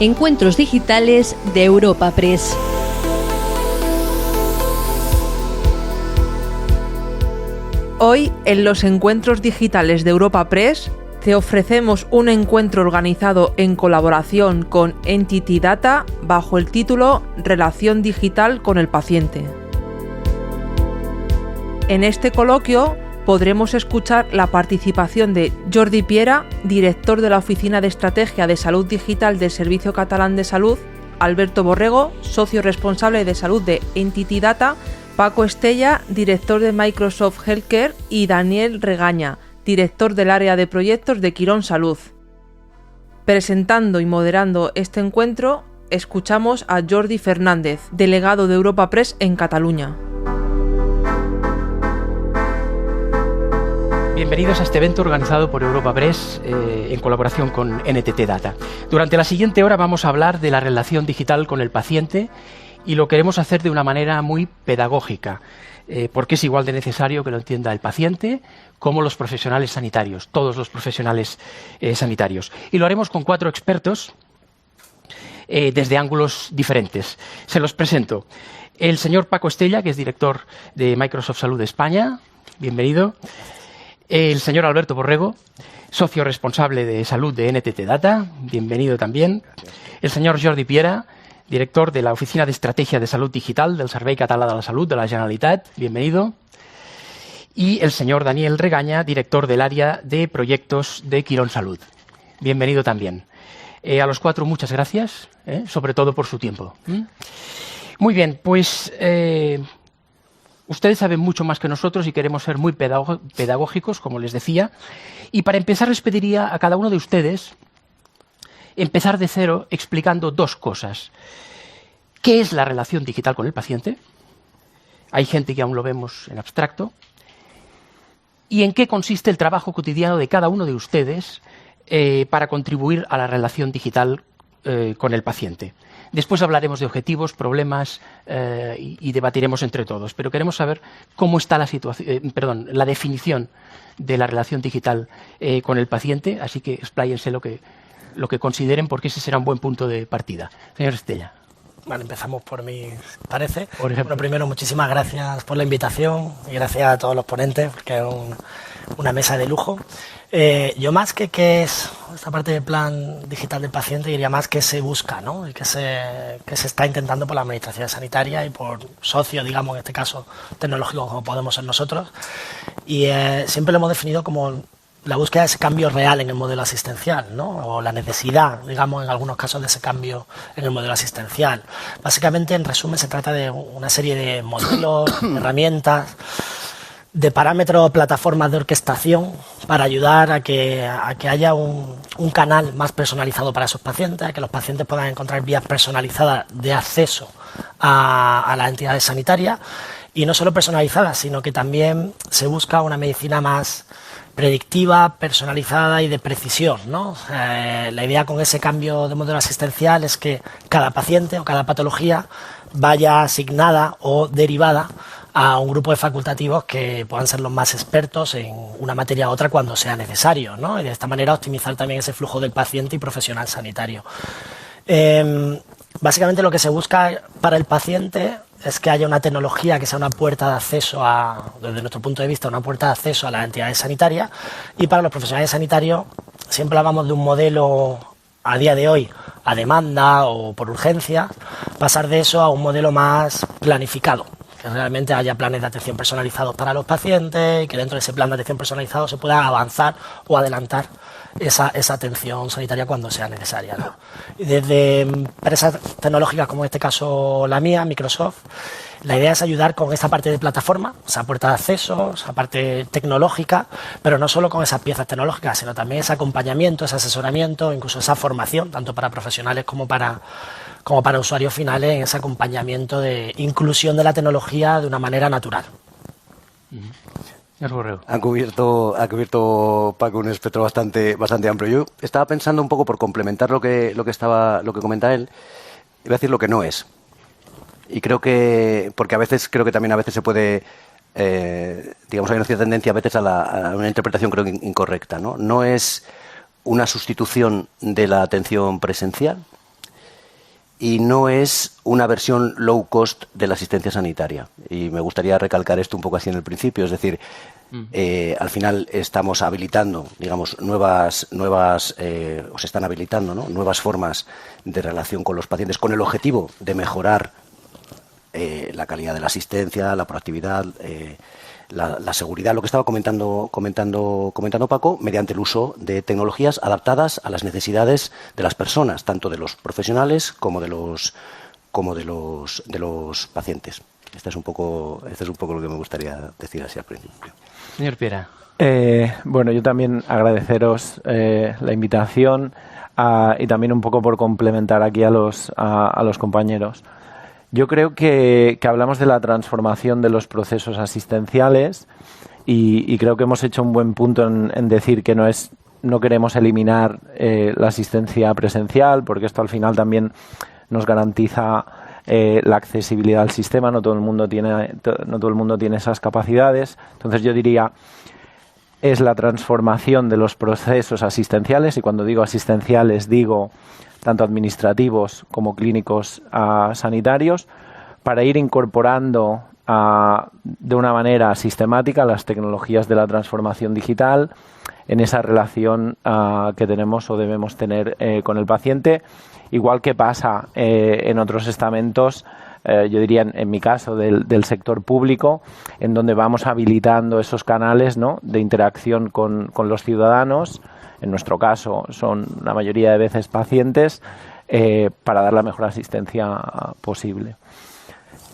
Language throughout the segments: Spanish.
Encuentros digitales de Europa Press. Hoy, en los encuentros digitales de Europa Press, te ofrecemos un encuentro organizado en colaboración con Entity Data bajo el título Relación digital con el paciente. En este coloquio podremos escuchar la participación de Jordi Piera, director de la Oficina de Estrategia de Salud Digital del Servicio Catalán de Salud, Alberto Borrego, socio responsable de salud de Entity Data, Paco Estella, director de Microsoft Healthcare, y Daniel Regaña, director del área de proyectos de Quirón Salud. Presentando y moderando este encuentro, escuchamos a Jordi Fernández, delegado de Europa Press en Cataluña. Bienvenidos a este evento organizado por Europa Press en colaboración con NTT Data. Durante la siguiente hora vamos a hablar de la relación digital con el paciente y lo queremos hacer de una manera muy pedagógica, porque es igual de necesario que lo entienda el paciente como los profesionales sanitarios, todos los profesionales sanitarios. Y lo haremos con 4 expertos desde ángulos diferentes. Se los presento. El señor Paco Estella, que es director de Microsoft Salud de España. Bienvenido. El señor Alberto Borrego, socio responsable de salud de NTT Data, bienvenido también. El señor Jordi Piera, director de la Oficina de Estrategia de Salud Digital del Servei Català de la Salut de la Generalitat, bienvenido. Y el señor Daniel Regaña, director del área de proyectos de Quirón Salud, bienvenido también. A los 4 muchas gracias, sobre todo por su tiempo. Muy bien, pues ustedes saben mucho más que nosotros y queremos ser muy pedagógicos, como les decía. Y para empezar les pediría a cada uno de ustedes empezar de cero explicando 2 cosas. ¿Qué es la relación digital con el paciente? Hay gente que aún lo vemos en abstracto. ¿Y en qué consiste el trabajo cotidiano de cada uno de ustedes para contribuir a la relación digital con el paciente? Después hablaremos de objetivos, problemas y debatiremos entre todos. Pero queremos saber cómo está la definición de la relación digital con el paciente. Así que expláyense lo que consideren, porque ese será un buen punto de partida. Señor Estella. Vale, empezamos por mi parece. Por ejemplo. Bueno, primero, muchísimas gracias por la invitación y gracias a todos los ponentes, porque es una mesa de lujo. Yo más que es esta parte del plan digital del paciente, diría más que se busca, ¿no? Y que se está intentando por la administración sanitaria y por socios, digamos, en este caso tecnológicos como podemos ser nosotros. Y siempre lo hemos definido como la búsqueda de ese cambio real en el modelo asistencial, ¿no? O la necesidad, digamos, en algunos casos de ese cambio en el modelo asistencial. Básicamente, en resumen, se trata de una serie de modelos, herramientas, de parámetros, plataformas de orquestación para ayudar a que haya un canal más personalizado para esos pacientes, a que los pacientes puedan encontrar vías personalizadas de acceso a las entidades sanitarias, y no solo personalizadas, sino que también se busca una medicina más predictiva, personalizada y de precisión, ¿no? La idea con ese cambio de modelo asistencial es que cada paciente o cada patología vaya asignada o derivada a un grupo de facultativos que puedan ser los más expertos en una materia u otra cuando sea necesario, ¿no? Y de esta manera optimizar también ese flujo del paciente y profesional sanitario. Básicamente lo que se busca para el paciente es que haya una tecnología que sea una puerta de acceso desde nuestro punto de vista, una puerta de acceso a las entidades sanitarias, y para los profesionales sanitarios siempre hablamos de un modelo a día de hoy a demanda o por urgencia, pasar de eso a un modelo más planificado, que realmente haya planes de atención personalizados para los pacientes y que dentro de ese plan de atención personalizado se pueda avanzar o adelantar esa atención sanitaria cuando sea necesaria, ¿no? Y desde empresas tecnológicas como en este caso la mía, Microsoft, la idea es ayudar con esta parte de plataforma, esa puerta de acceso, esa parte tecnológica, pero no solo con esas piezas tecnológicas, sino también ese acompañamiento, ese asesoramiento, incluso esa formación, tanto para profesionales como para usuarios finales, en ese acompañamiento de inclusión de la tecnología de una manera natural. Ha cubierto Paco un espectro bastante amplio. Yo estaba pensando un poco, por complementar lo que comenta él, iba a decir lo que no es. Y creo que, porque creo que también a veces se puede, digamos, hay una cierta tendencia a veces a una interpretación creo incorrecta, ¿no? No es una sustitución de la atención presencial, y no es una versión low cost de la asistencia sanitaria. Y me gustaría recalcar esto un poco así en el principio, es decir, al final estamos habilitando, digamos, o se están habilitando, ¿no?, nuevas formas de relación con los pacientes con el objetivo de mejorar la calidad de la asistencia, la proactividad, la seguridad, lo que estaba comentando Paco, mediante el uso de tecnologías adaptadas a las necesidades de las personas, tanto de los profesionales como de los pacientes. Este es un poco lo que me gustaría decir así al principio. Señor Piera. Bueno, yo también agradeceros la invitación y también un poco por complementar aquí a los compañeros. Yo creo que hablamos de la transformación de los procesos asistenciales y creo que hemos hecho un buen punto en decir que no queremos eliminar la asistencia presencial, porque esto al final también nos garantiza la accesibilidad al sistema. No todo el mundo tiene esas capacidades. Entonces yo diría, es la transformación de los procesos asistenciales, y cuando digo asistenciales digo tanto administrativos como clínicos sanitarios, para ir incorporando de una manera sistemática las tecnologías de la transformación digital en esa relación que tenemos o debemos tener con el paciente, igual que pasa en otros estamentos, yo diría en mi caso del sector público, en donde vamos habilitando esos canales, ¿no?, de interacción con los ciudadanos. En nuestro caso son la mayoría de veces pacientes, para dar la mejor asistencia posible.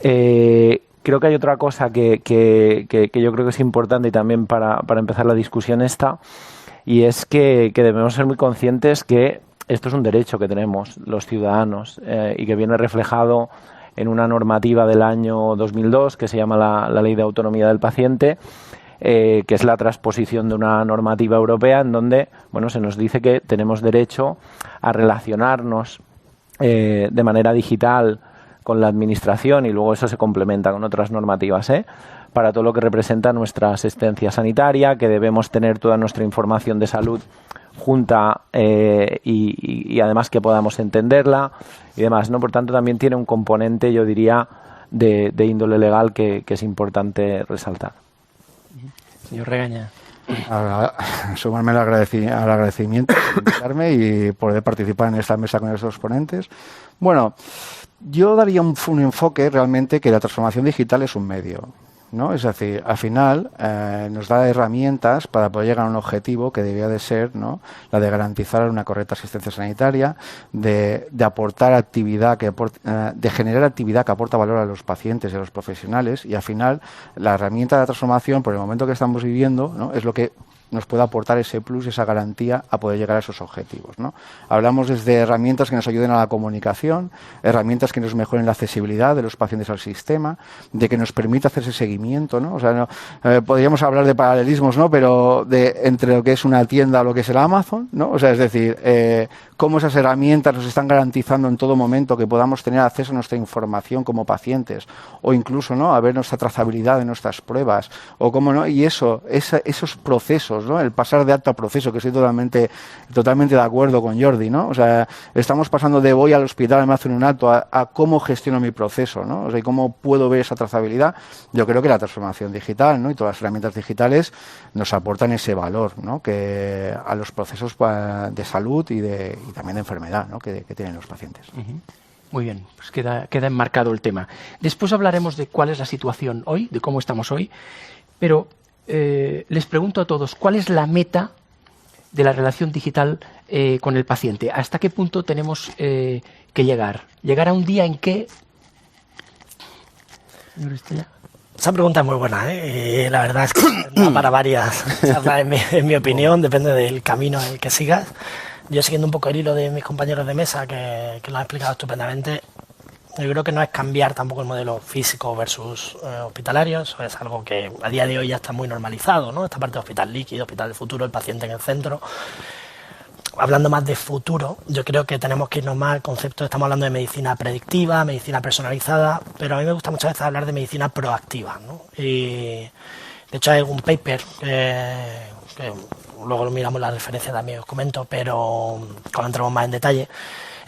Creo que hay otra cosa que yo creo que es importante y también para empezar la discusión esta, y es que debemos ser muy conscientes que esto es un derecho que tenemos los ciudadanos y que viene reflejado en una normativa del año 2002 que se llama la Ley de Autonomía del Paciente, que es la transposición de una normativa europea en donde, bueno, se nos dice que tenemos derecho a relacionarnos de manera digital con la administración, y luego eso se complementa con otras normativas, para todo lo que representa nuestra asistencia sanitaria, que debemos tener toda nuestra información de salud junta y además que podamos entenderla y demás, ¿no? Por tanto, también tiene un componente, yo diría, de índole legal que es importante resaltar. Señor Regaña. Sumarme al agradecimiento por invitarme y poder participar en esta mesa con estos ponentes. Bueno, yo daría un enfoque realmente que la transformación digital es un medio, ¿no? Es decir, al final nos da herramientas para poder llegar a un objetivo que debería de ser, ¿no?, la de garantizar una correcta asistencia sanitaria, de aportar actividad, de generar actividad que aporta valor a los pacientes y a los profesionales, y al final la herramienta de la transformación, por el momento que estamos viviendo, ¿no?, es lo que nos puede aportar ese plus, esa garantía a poder llegar a esos objetivos, ¿no? Hablamos desde herramientas que nos ayuden a la comunicación, herramientas que nos mejoren la accesibilidad de los pacientes al sistema, de que nos permita hacer ese seguimiento, ¿no? O sea, podríamos hablar de paralelismos, ¿no?, pero entre lo que es una tienda o lo que es el Amazon, ¿no? O sea, es decir, cómo esas herramientas nos están garantizando en todo momento que podamos tener acceso a nuestra información como pacientes, o incluso, ¿no?, a ver nuestra trazabilidad de nuestras pruebas, o cómo no, y esos procesos, ¿no?, el pasar de acto a proceso, que estoy totalmente de acuerdo con Jordi, ¿no? O sea, estamos pasando de voy al hospital, me hacen un acto, a cómo gestiono mi proceso, ¿no? O sea, y cómo puedo ver esa trazabilidad. Yo creo que la transformación digital, ¿no?, y todas las herramientas digitales nos aportan ese valor, ¿no?, que a los procesos de salud y también de enfermedad, ¿no?, que tienen los pacientes. Muy bien, pues queda enmarcado el tema. Después hablaremos de cuál es la situación hoy, de cómo estamos hoy, pero les pregunto a todos, ¿cuál es la meta de la relación digital con el paciente? ¿Hasta qué punto tenemos que llegar? ¿Llegar a un día en que...? Señor Estella. Esa pregunta es muy buena, y la verdad es que da para varias charlas, en mi opinión, depende del camino en el que sigas. Yo, siguiendo un poco el hilo de mis compañeros de mesa, que lo han explicado estupendamente, yo creo que no es cambiar tampoco el modelo físico versus hospitalario. Eso es algo que a día de hoy ya está muy normalizado, ¿no? Esta parte de hospital líquido, hospital de futuro, el paciente en el centro. Hablando más de futuro, yo creo que tenemos que irnos más al concepto, estamos hablando de medicina predictiva, medicina personalizada, pero a mí me gusta muchas veces hablar de medicina proactiva, ¿no? Y de hecho hay un paper que luego lo miramos la referencia también, os comento, pero cuando entramos más en detalle,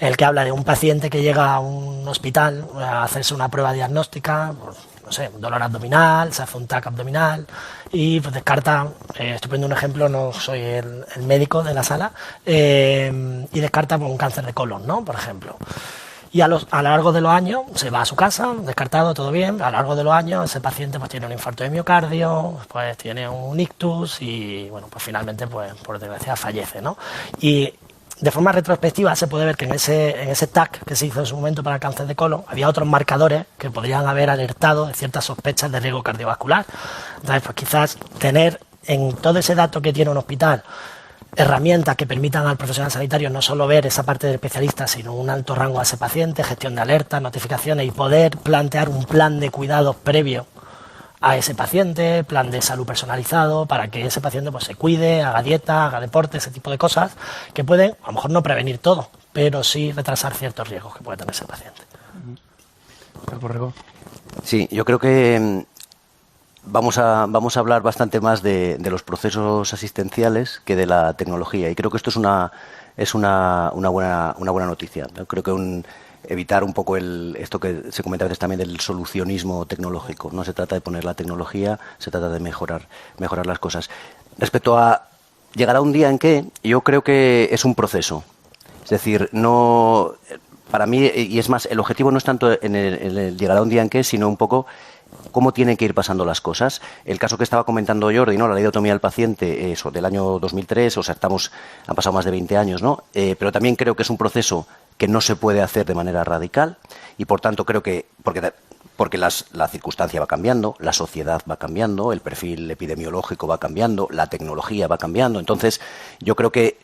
en el que habla de un paciente que llega a un hospital a hacerse una prueba diagnóstica, pues, no sé, dolor abdominal, se hace un TAC abdominal y pues descarta, estoy poniendo un ejemplo, no soy el médico de la sala, y descarta pues, un cáncer de colon, ¿no? Por ejemplo. Y a lo largo de los años se va a su casa, descartado, todo bien. A lo largo de los años ese paciente pues tiene un infarto de miocardio, pues tiene un ictus y bueno, pues finalmente pues por desgracia fallece, ¿no? Y de forma retrospectiva se puede ver que en ese TAC que se hizo en su momento para el cáncer de colon había otros marcadores que podrían haber alertado de ciertas sospechas de riesgo cardiovascular. Entonces, pues quizás tener en todo ese dato que tiene un hospital herramientas que permitan al profesional sanitario no solo ver esa parte del especialista, sino un alto rango a ese paciente, gestión de alertas, notificaciones y poder plantear un plan de cuidados previo a ese paciente, plan de salud personalizado para que ese paciente pues, se cuide, haga dieta, haga deporte, ese tipo de cosas que pueden, a lo mejor no prevenir todo, pero sí retrasar ciertos riesgos que puede tener ese paciente. Sí, yo creo que vamos a hablar bastante más de los procesos asistenciales que de la tecnología y creo que esto es una buena noticia. Creo que evitar un poco esto que se comenta a veces también del solucionismo tecnológico. No se trata de poner la tecnología, se trata de mejorar las cosas. Respecto a llegará un día en que yo creo que es un proceso. Es decir, no para mí, y es más, el objetivo no es tanto en el llegará un día en que, sino un poco cómo tienen que ir pasando las cosas. El caso que estaba comentando Jordi, ¿no? La ley de autonomía del paciente, eso, del año 2003, o sea, han pasado más de 20 años, ¿no? Pero también creo que es un proceso que no se puede hacer de manera radical y, por tanto, creo que, porque la circunstancia va cambiando, la sociedad va cambiando, el perfil epidemiológico va cambiando, la tecnología va cambiando. Entonces, yo creo que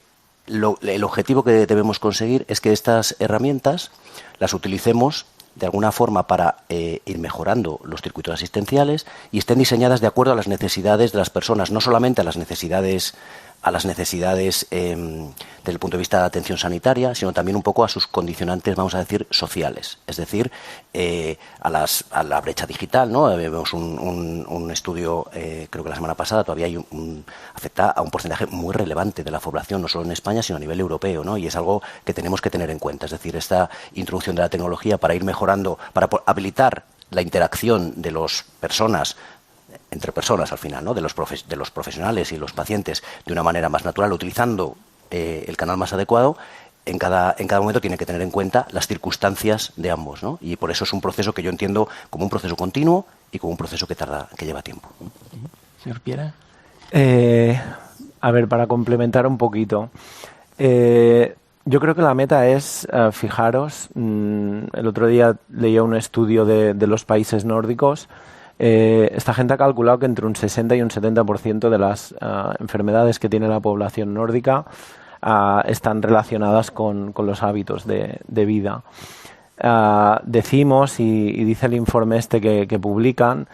el objetivo que debemos conseguir es que estas herramientas las utilicemos de alguna forma para ir mejorando los circuitos asistenciales y estén diseñadas de acuerdo a las necesidades de las personas, no solamente a las necesidades desde el punto de vista de atención sanitaria, sino también un poco a sus condicionantes, vamos a decir, sociales. Es decir, a la brecha digital, ¿no? Vemos un estudio, creo que la semana pasada, todavía afecta a un porcentaje muy relevante de la población, no solo en España, sino a nivel europeo, ¿no? Y es algo que tenemos que tener en cuenta. Es decir, esta introducción de la tecnología para ir mejorando, para habilitar la interacción de las personas, entre personas al final, ¿no? de los profesionales y los pacientes de una manera más natural, utilizando el canal más adecuado, en cada momento tiene que tener en cuenta las circunstancias de ambos, ¿no? Y por eso es un proceso que yo entiendo como un proceso continuo y como un proceso que lleva tiempo. Señor Piera. A ver, para complementar un poquito, yo creo que la meta es, fijaros, el otro día leía un estudio de los países nórdicos. Esta gente ha calculado que entre un 60 y un 70% de las enfermedades que tiene la población nórdica están relacionadas con los hábitos de vida. Decimos, y dice el informe este que publican,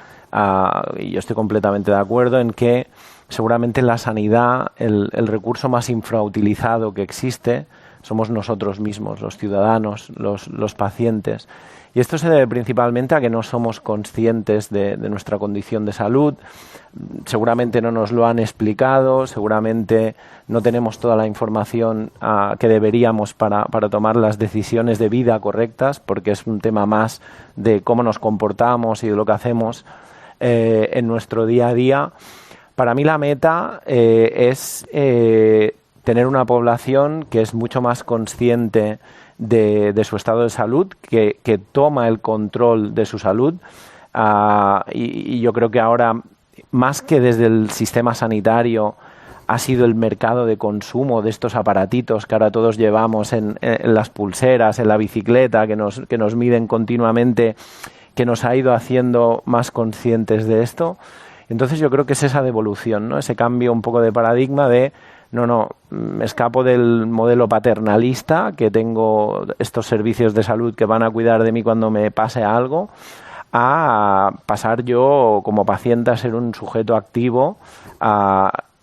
y yo estoy completamente de acuerdo en que seguramente la sanidad, el recurso más infrautilizado que existe, somos nosotros mismos, los ciudadanos, los pacientes. Y esto se debe principalmente a que no somos conscientes de nuestra condición de salud. Seguramente no nos lo han explicado, seguramente no tenemos toda la información que deberíamos para tomar las decisiones de vida correctas, porque es un tema más de cómo nos comportamos y de lo que hacemos en nuestro día a día. Para mí la meta es tener una población que es mucho más consciente de su estado de salud, que toma el control de su salud, y yo creo que ahora, más que desde el sistema sanitario, ha sido el mercado de consumo de estos aparatitos que ahora todos llevamos en las pulseras, en la bicicleta, que nos miden continuamente, que nos ha ido haciendo más conscientes de esto. Entonces yo creo que es esa devolución, ¿no? Ese cambio un poco de paradigma de no, me escapo del modelo paternalista, que tengo estos servicios de salud que van a cuidar de mí cuando me pase algo, a pasar yo como paciente a ser un sujeto activo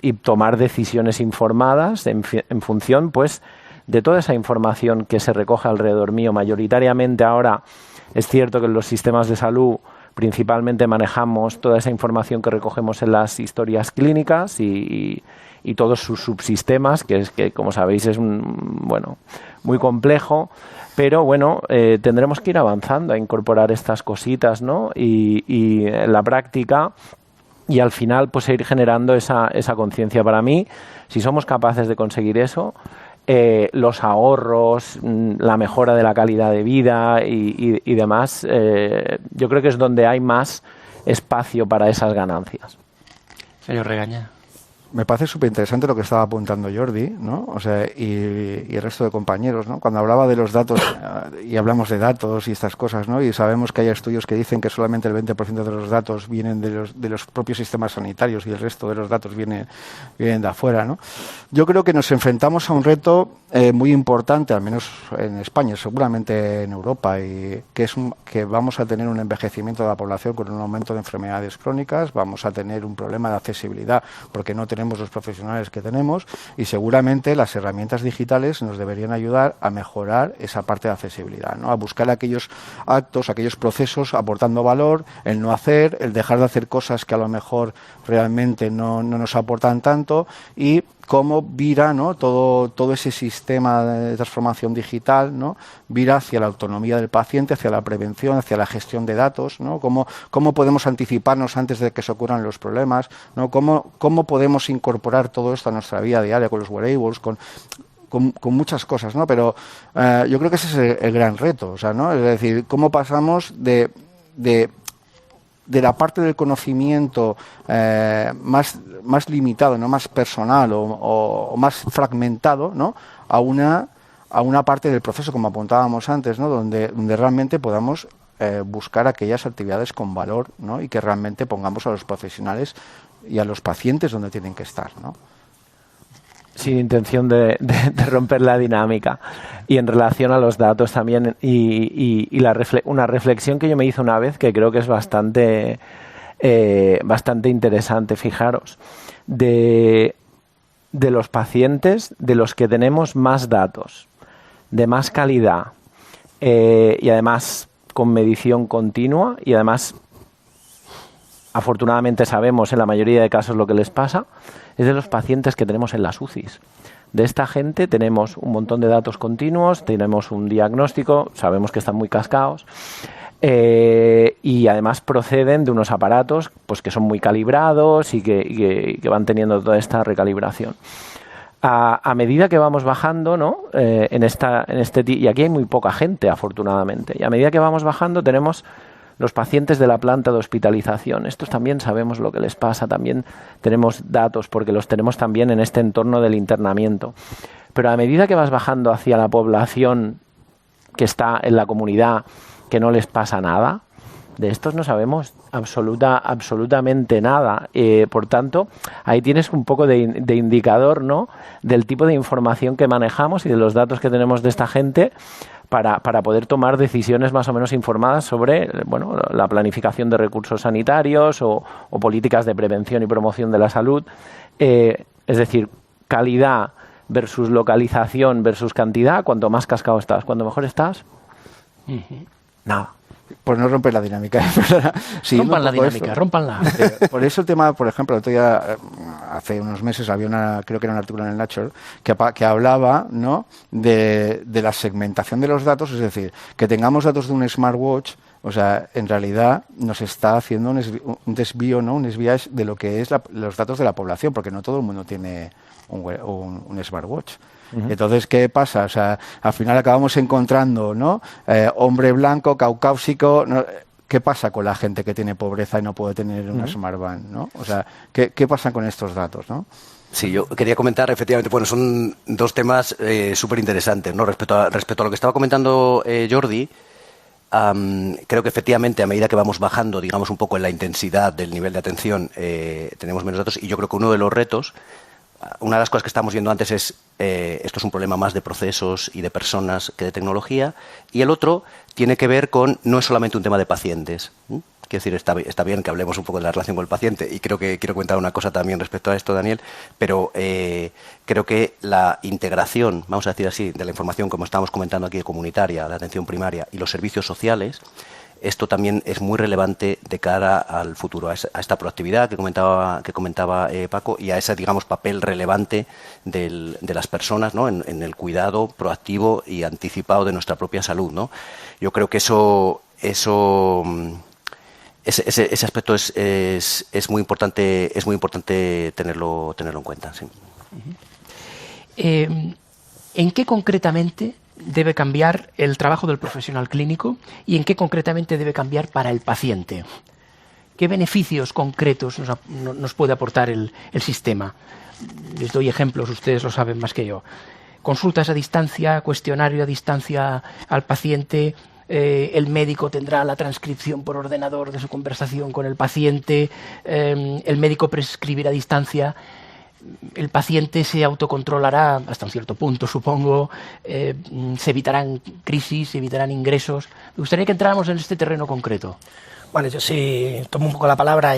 y tomar decisiones informadas en función, pues, de toda esa información que se recoge alrededor mío. Mayoritariamente ahora es cierto que en los sistemas de salud Principalmente manejamos toda esa información que recogemos en las historias clínicas y todos sus subsistemas, que como sabéis es muy complejo, pero bueno, tendremos que ir avanzando a incorporar estas cositas, ¿no? Y en la práctica, y al final pues ir generando esa conciencia. Para mí, si somos capaces de conseguir eso, los ahorros, la mejora de la calidad de vida y demás, yo creo que es donde hay más espacio para esas ganancias. Señor Regaña. Me parece súper interesante lo que estaba apuntando Jordi, ¿no? O sea, y el resto de compañeros, ¿no? Cuando hablaba de los datos, y hablamos de datos y estas cosas, ¿no? Y sabemos que hay estudios que dicen que solamente el 20% de los datos vienen de los propios sistemas sanitarios y el resto de los datos vienen de afuera, ¿no? Yo creo que nos enfrentamos a un reto muy importante, al menos en España, seguramente en Europa, y que vamos a tener un envejecimiento de la población con un aumento de enfermedades crónicas, vamos a tener un problema de accesibilidad porque no tenemos los profesionales que tenemos, y seguramente las herramientas digitales nos deberían ayudar a mejorar esa parte de accesibilidad, ¿no? A buscar aquellos actos, aquellos procesos aportando valor, el no hacer, el dejar de hacer cosas que a lo mejor realmente no nos aportan tanto, y cómo vira, ¿no? todo ese sistema de transformación digital, ¿no? Vira hacia la autonomía del paciente, hacia la prevención, hacia la gestión de datos, ¿no? Cómo podemos anticiparnos antes de que se ocurran los problemas, ¿no? Cómo podemos incorporar todo esto a nuestra vida diaria con los wearables, con muchas cosas, ¿no? Pero yo creo que ese es el gran reto, o sea, ¿no? Es decir, cómo pasamos de la parte del conocimiento más limitado, no más personal o más fragmentado, ¿no? a una parte del proceso, como apuntábamos antes, ¿no? donde realmente podamos buscar aquellas actividades con valor, ¿no? Y que realmente pongamos a los profesionales y a los pacientes donde tienen que estar, ¿no? Sin intención de romper la dinámica. Y en relación a los datos también, una reflexión que yo me hice una vez, que creo que es bastante interesante, fijaros, de los pacientes de los que tenemos más datos, de más calidad, y además con medición continua, y además afortunadamente sabemos en la mayoría de casos lo que les pasa, es de los pacientes que tenemos en las UCIs. De esta gente tenemos un montón de datos continuos, tenemos un diagnóstico, sabemos que están muy cascados, y además proceden de unos aparatos pues que son muy calibrados y que van teniendo toda esta recalibración. A medida que vamos bajando, ¿no? Y aquí hay muy poca gente, afortunadamente, y a medida que vamos bajando tenemos los pacientes de la planta de hospitalización. Estos también sabemos lo que les pasa, también tenemos datos porque los tenemos también en este entorno del internamiento. Pero a medida que vas bajando hacia la población que está en la comunidad, que no les pasa nada, de estos no sabemos absolutamente nada. Por tanto, ahí tienes un poco de indicador, ¿no? Del tipo de información que manejamos y de los datos que tenemos de esta gente, para poder tomar decisiones más o menos informadas sobre la planificación de recursos sanitarios o políticas de prevención y promoción de la salud. Es decir, calidad versus localización versus cantidad. Cuanto más cascado estás, cuanto mejor estás, nada. Por no romper la dinámica. Rompan la dinámica, rómpanla. Por eso el tema, por ejemplo, el otro día, hace unos meses, creo que era un artículo en el Nature, que hablaba, ¿no? de la segmentación de los datos, es decir, que tengamos datos de un smartwatch, o sea, en realidad nos está haciendo un desvío, ¿no? Un desvío de lo que es los datos de la población, porque no todo el mundo tiene un smartwatch. Entonces, ¿qué pasa? O sea, al final acabamos encontrando, ¿no? Hombre blanco, caucásico, ¿no? ¿Qué pasa con la gente que tiene pobreza y no puede tener una smartband, ¿no? O sea, ¿qué pasa con estos datos, no? Sí, yo quería comentar, efectivamente, son dos temas súper interesantes, ¿no? Respecto a lo que estaba comentando Jordi, creo que efectivamente a medida que vamos bajando, digamos, un poco en la intensidad del nivel de atención, tenemos menos datos, y yo creo que uno de los retos, una de las cosas que estamos viendo antes es esto es un problema más de procesos y de personas que de tecnología, y el otro tiene que ver con, no es solamente un tema de pacientes. Quiero decir, está bien que hablemos un poco de la relación con el paciente, y creo que quiero comentar una cosa también respecto a esto, Daniel, pero creo que la integración, vamos a decir así, de la información, como estábamos comentando aquí, comunitaria, la atención primaria y los servicios sociales, esto también es muy relevante de cara al futuro, a esta proactividad que comentaba Paco, y a ese, digamos, papel relevante de las personas, ¿no? en el cuidado proactivo y anticipado de nuestra propia salud, ¿no? Yo creo que ese aspecto es muy importante tenerlo en cuenta. Sí. ¿En qué concretamente debe cambiar el trabajo del profesional clínico y en qué concretamente debe cambiar para el paciente? ¿Qué beneficios concretos nos puede aportar el sistema? Les doy ejemplos, ustedes lo saben más que yo. Consultas a distancia, cuestionario a distancia al paciente, el médico tendrá la transcripción por ordenador de su conversación con el paciente, el médico prescribirá a distancia, el paciente se autocontrolará hasta un cierto punto, supongo, se evitarán crisis, se evitarán ingresos. Me gustaría que entráramos en este terreno concreto. Bueno, yo sí tomo un poco la palabra,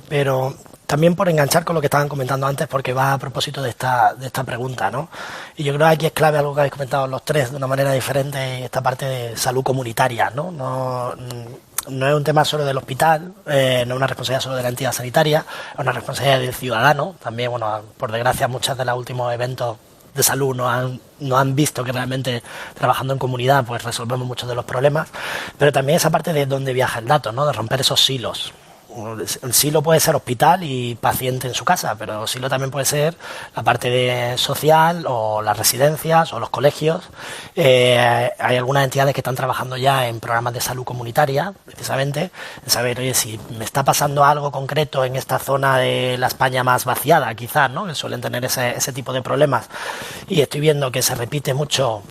pero también por enganchar con lo que estaban comentando antes, porque va a propósito de esta pregunta, ¿no? Y yo creo que aquí es clave algo que habéis comentado los tres de una manera diferente, esta parte de salud comunitaria, ¿no? No es un tema solo del hospital, no es una responsabilidad solo de la entidad sanitaria, es una responsabilidad del ciudadano. También, bueno, por desgracia, muchos de los últimos eventos de salud no han visto que realmente trabajando en comunidad pues resolvemos muchos de los problemas, pero también esa parte de dónde viaja el dato, ¿no? De romper esos silos. El silo puede ser hospital y paciente en su casa, pero el silo también puede ser la parte social o las residencias o los colegios. Hay algunas entidades que están trabajando ya en programas de salud comunitaria, precisamente, de saber, oye, si me está pasando algo concreto en esta zona de la España más vaciada, quizás, ¿no? Que suelen tener ese tipo de problemas, y estoy viendo que se repite mucho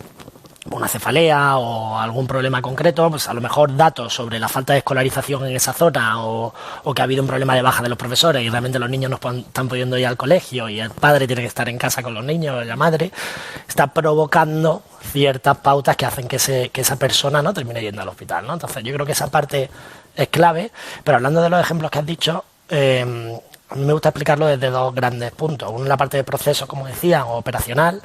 una cefalea o algún problema concreto, pues a lo mejor datos sobre la falta de escolarización en esa zona o que ha habido un problema de baja de los profesores y realmente los niños no están pudiendo ir al colegio y el padre tiene que estar en casa con los niños, la madre, está provocando ciertas pautas que hacen que esa persona no termine yendo al hospital, ¿no? Entonces yo creo que esa parte es clave, pero hablando de los ejemplos que has dicho, a mí me gusta explicarlo desde dos grandes puntos. Uno, la parte de proceso, como decía, o operacional,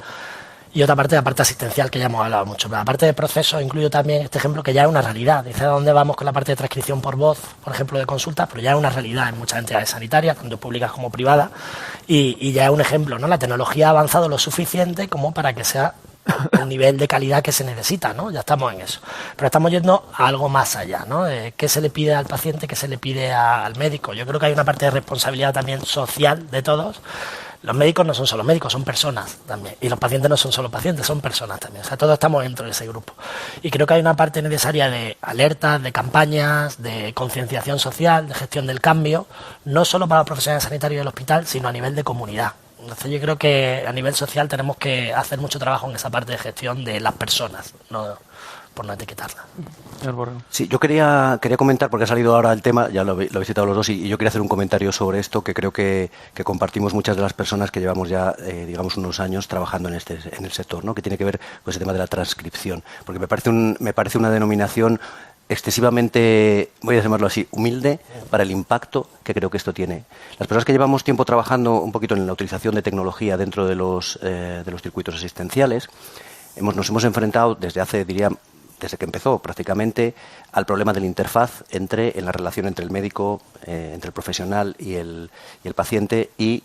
y otra parte, la parte asistencial, que ya hemos hablado mucho. Pero la parte de proceso incluyo también este ejemplo que ya es una realidad. Dice a dónde vamos con la parte de transcripción por voz, por ejemplo, de consultas, pero ya es una realidad en muchas entidades sanitarias, tanto públicas como privadas, y ya es un ejemplo, ¿no? La tecnología ha avanzado lo suficiente como para que sea el nivel de calidad que se necesita, ¿no? Ya estamos en eso. Pero estamos yendo a algo más allá, ¿no? ¿Qué se le pide al paciente? ¿Qué se le pide al médico? Yo creo que hay una parte de responsabilidad también social de todos. Los médicos no son solo médicos, son personas también. Y los pacientes no son solo pacientes, son personas también. O sea, todos estamos dentro de ese grupo. Y creo que hay una parte necesaria de alertas, de campañas, de concienciación social, de gestión del cambio, no solo para los profesionales sanitarios del hospital, sino a nivel de comunidad. Entonces yo creo que a nivel social tenemos que hacer mucho trabajo en esa parte de gestión de las personas, no por no etiquetarla. Sí, yo quería comentar, porque ha salido ahora el tema, ya lo habéis citado los dos, y yo quería hacer un comentario sobre esto que creo que compartimos muchas de las personas que llevamos ya, digamos, unos años trabajando en el sector, ¿no? Que tiene que ver con ese tema de la transcripción, porque me parece una denominación excesivamente, voy a llamarlo así, humilde para el impacto que creo que esto tiene. Las personas que llevamos tiempo trabajando un poquito en la utilización de tecnología dentro de los circuitos asistenciales, nos hemos enfrentado desde que empezó prácticamente al problema de la interfaz en la relación entre el médico, entre el profesional y el paciente, y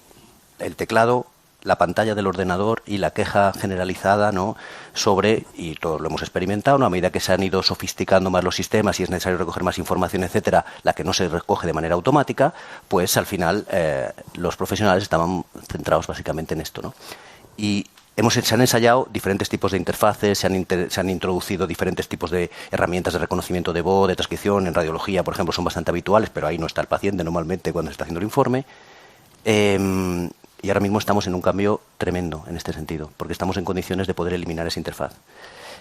el teclado, la pantalla del ordenador y la queja generalizada, ¿no? Sobre, y todo lo hemos experimentado, ¿no? A medida que se han ido sofisticando más los sistemas y es necesario recoger más información, etcétera, la que no se recoge de manera automática, pues al final los profesionales estaban centrados básicamente en esto, ¿no? Y se han ensayado diferentes tipos de interfaces, se han introducido diferentes tipos de herramientas de reconocimiento de voz, de transcripción. En radiología, por ejemplo, son bastante habituales, pero ahí no está el paciente normalmente cuando se está haciendo el informe. Y ahora mismo estamos en un cambio tremendo en este sentido, porque estamos en condiciones de poder eliminar esa interfaz.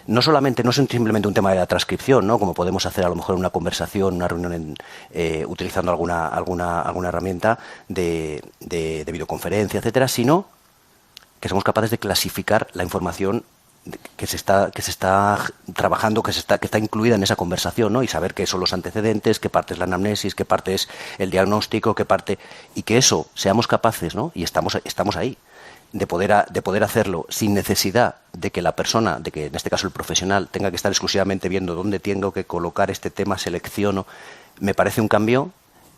No es simplemente un tema de la transcripción, ¿no? Como podemos hacer a lo mejor en una conversación, una reunión utilizando alguna herramienta de videoconferencia, etcétera, sino que somos capaces de clasificar la información que se está trabajando, que está incluida en esa conversación, ¿no? Y saber qué son los antecedentes, qué parte es la anamnesis, qué parte es el diagnóstico, y que eso seamos capaces, ¿no? Y estamos ahí, de poder hacerlo sin necesidad de que la persona, de que en este caso el profesional, tenga que estar exclusivamente viendo dónde tengo que colocar este tema, selecciono, me parece un cambio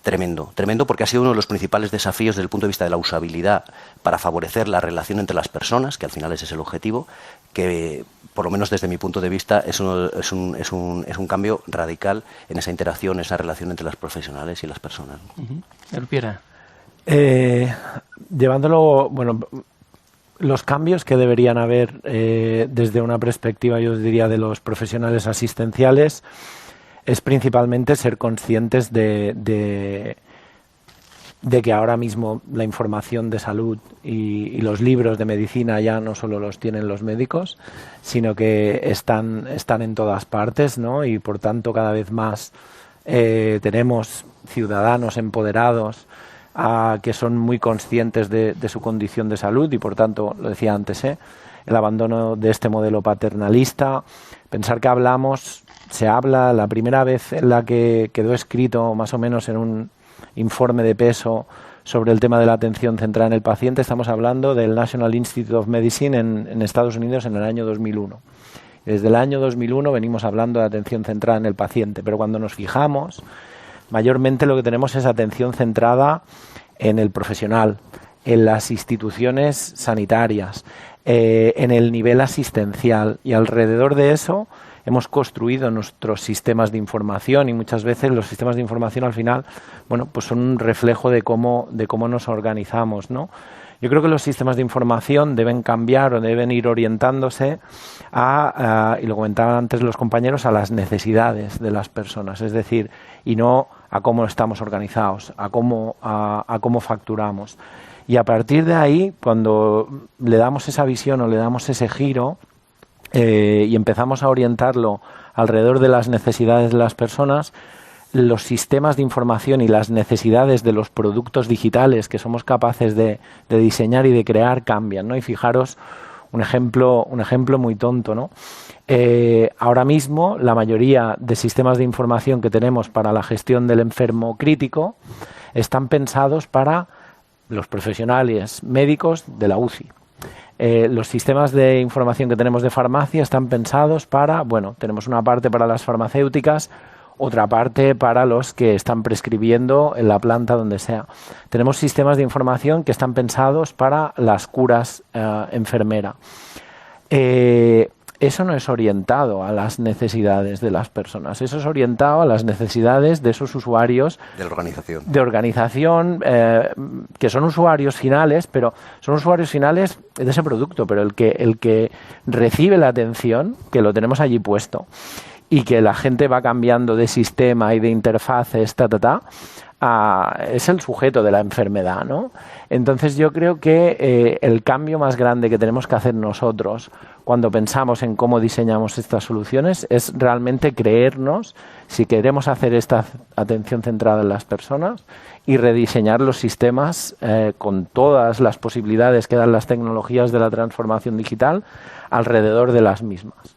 tremendo, porque ha sido uno de los principales desafíos desde el punto de vista de la usabilidad para favorecer la relación entre las personas, que al final ese es el objetivo, que por lo menos desde mi punto de vista es un cambio radical en esa interacción, esa relación entre los profesionales y las personas. Elpiera. Llevándolo, bueno, los cambios que deberían haber desde una perspectiva, yo diría, de los profesionales asistenciales, es principalmente ser conscientes de que ahora mismo la información de salud y los libros de medicina ya no solo los tienen los médicos, sino que están en todas partes, ¿no? Y por tanto cada vez más tenemos ciudadanos empoderados que son muy conscientes de su condición de salud y por tanto, lo decía antes, el abandono de este modelo paternalista, pensar que la primera vez en la que quedó escrito más o menos en un informe de peso sobre el tema de la atención centrada en el paciente, estamos hablando del National Institute of Medicine en Estados Unidos en el año 2001. Desde el año 2001 venimos hablando de atención centrada en el paciente, pero cuando nos fijamos, mayormente lo que tenemos es atención centrada en el profesional, en las instituciones sanitarias, en el nivel asistencial y alrededor de eso hemos construido nuestros sistemas de información y muchas veces los sistemas de información al final, bueno, pues son un reflejo de cómo nos organizamos, ¿no? Yo creo que los sistemas de información deben cambiar o deben ir orientándose y lo comentaban antes los compañeros, a las necesidades de las personas, es decir, y no a cómo estamos organizados, a cómo facturamos. Y a partir de ahí, cuando le damos esa visión o le damos ese giro y empezamos a orientarlo alrededor de las necesidades de las personas, los sistemas de información y las necesidades de los productos digitales que somos capaces de diseñar y de crear cambian, ¿no? Y fijaros un ejemplo muy tonto, ¿no? Ahora mismo la mayoría de sistemas de información que tenemos para la gestión del enfermo crítico están pensados para los profesionales médicos de la UCI. Los sistemas de información que tenemos de farmacia están pensados para, bueno, tenemos una parte para las farmacéuticas, otra parte para los que están prescribiendo en la planta donde sea. Tenemos sistemas de información que están pensados para las curas enfermera. Eso no es orientado a las necesidades de las personas, eso es orientado a las necesidades de esos usuarios de organización, que son usuarios finales, pero son usuarios finales de ese producto, pero el que recibe la atención, que lo tenemos allí puesto, y que la gente va cambiando de sistema y de interfaces, es el sujeto de la enfermedad, ¿no? Entonces yo creo que el cambio más grande que tenemos que hacer nosotros cuando pensamos en cómo diseñamos estas soluciones es realmente creernos si queremos hacer esta atención centrada en las personas y rediseñar los sistemas con todas las posibilidades que dan las tecnologías de la transformación digital alrededor de las mismas.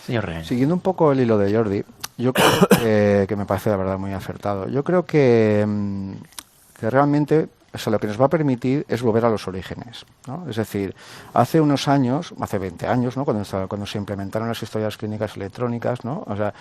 Señor Rehén. Siguiendo un poco el hilo de Jordi, yo creo que me parece de verdad muy acertado. Yo creo que realmente lo que nos va a permitir es volver a los orígenes, ¿no? Es decir, hace unos años, hace 20 años, ¿no? cuando se implementaron las historias clínicas electrónicas, ¿no? O sea,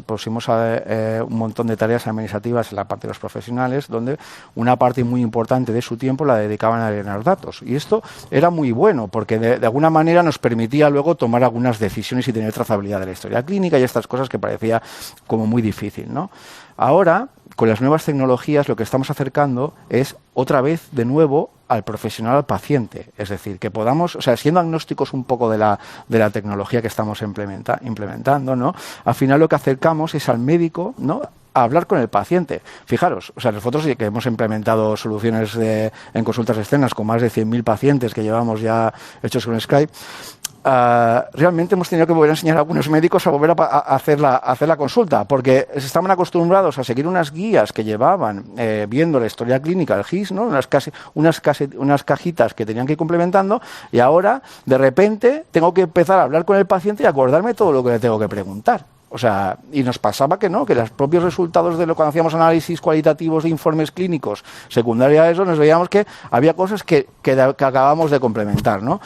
pusimos un montón de tareas administrativas en la parte de los profesionales, donde una parte muy importante de su tiempo la dedicaban a llenar datos. Y esto era muy bueno, porque de alguna manera nos permitía luego tomar algunas decisiones y tener trazabilidad de la historia clínica y estas cosas que parecía como muy difícil, ¿no? Ahora, con las nuevas tecnologías, lo que estamos acercando es otra vez, de nuevo, al profesional, al paciente. Es decir, que podamos, o sea, siendo agnósticos un poco de la tecnología que estamos implementando, ¿no? Al final lo que acercamos es al médico, ¿no?, a hablar con el paciente. Fijaros, o sea, nosotros que hemos implementado soluciones en consultas externas con más de 100.000 pacientes que llevamos ya hechos con Skype, realmente hemos tenido que volver a enseñar a algunos médicos a volver a hacer la consulta, porque se estaban acostumbrados a seguir unas guías que llevaban viendo la historia clínica, el GIS, ¿no? unas cajitas que tenían que ir complementando, y ahora, de repente, tengo que empezar a hablar con el paciente y acordarme todo lo que le tengo que preguntar. O sea, y nos pasaba que no, que los propios resultados de lo que hacíamos análisis cualitativos de informes clínicos, secundaria a eso, nos veíamos que había cosas que acabamos de complementar, ¿no?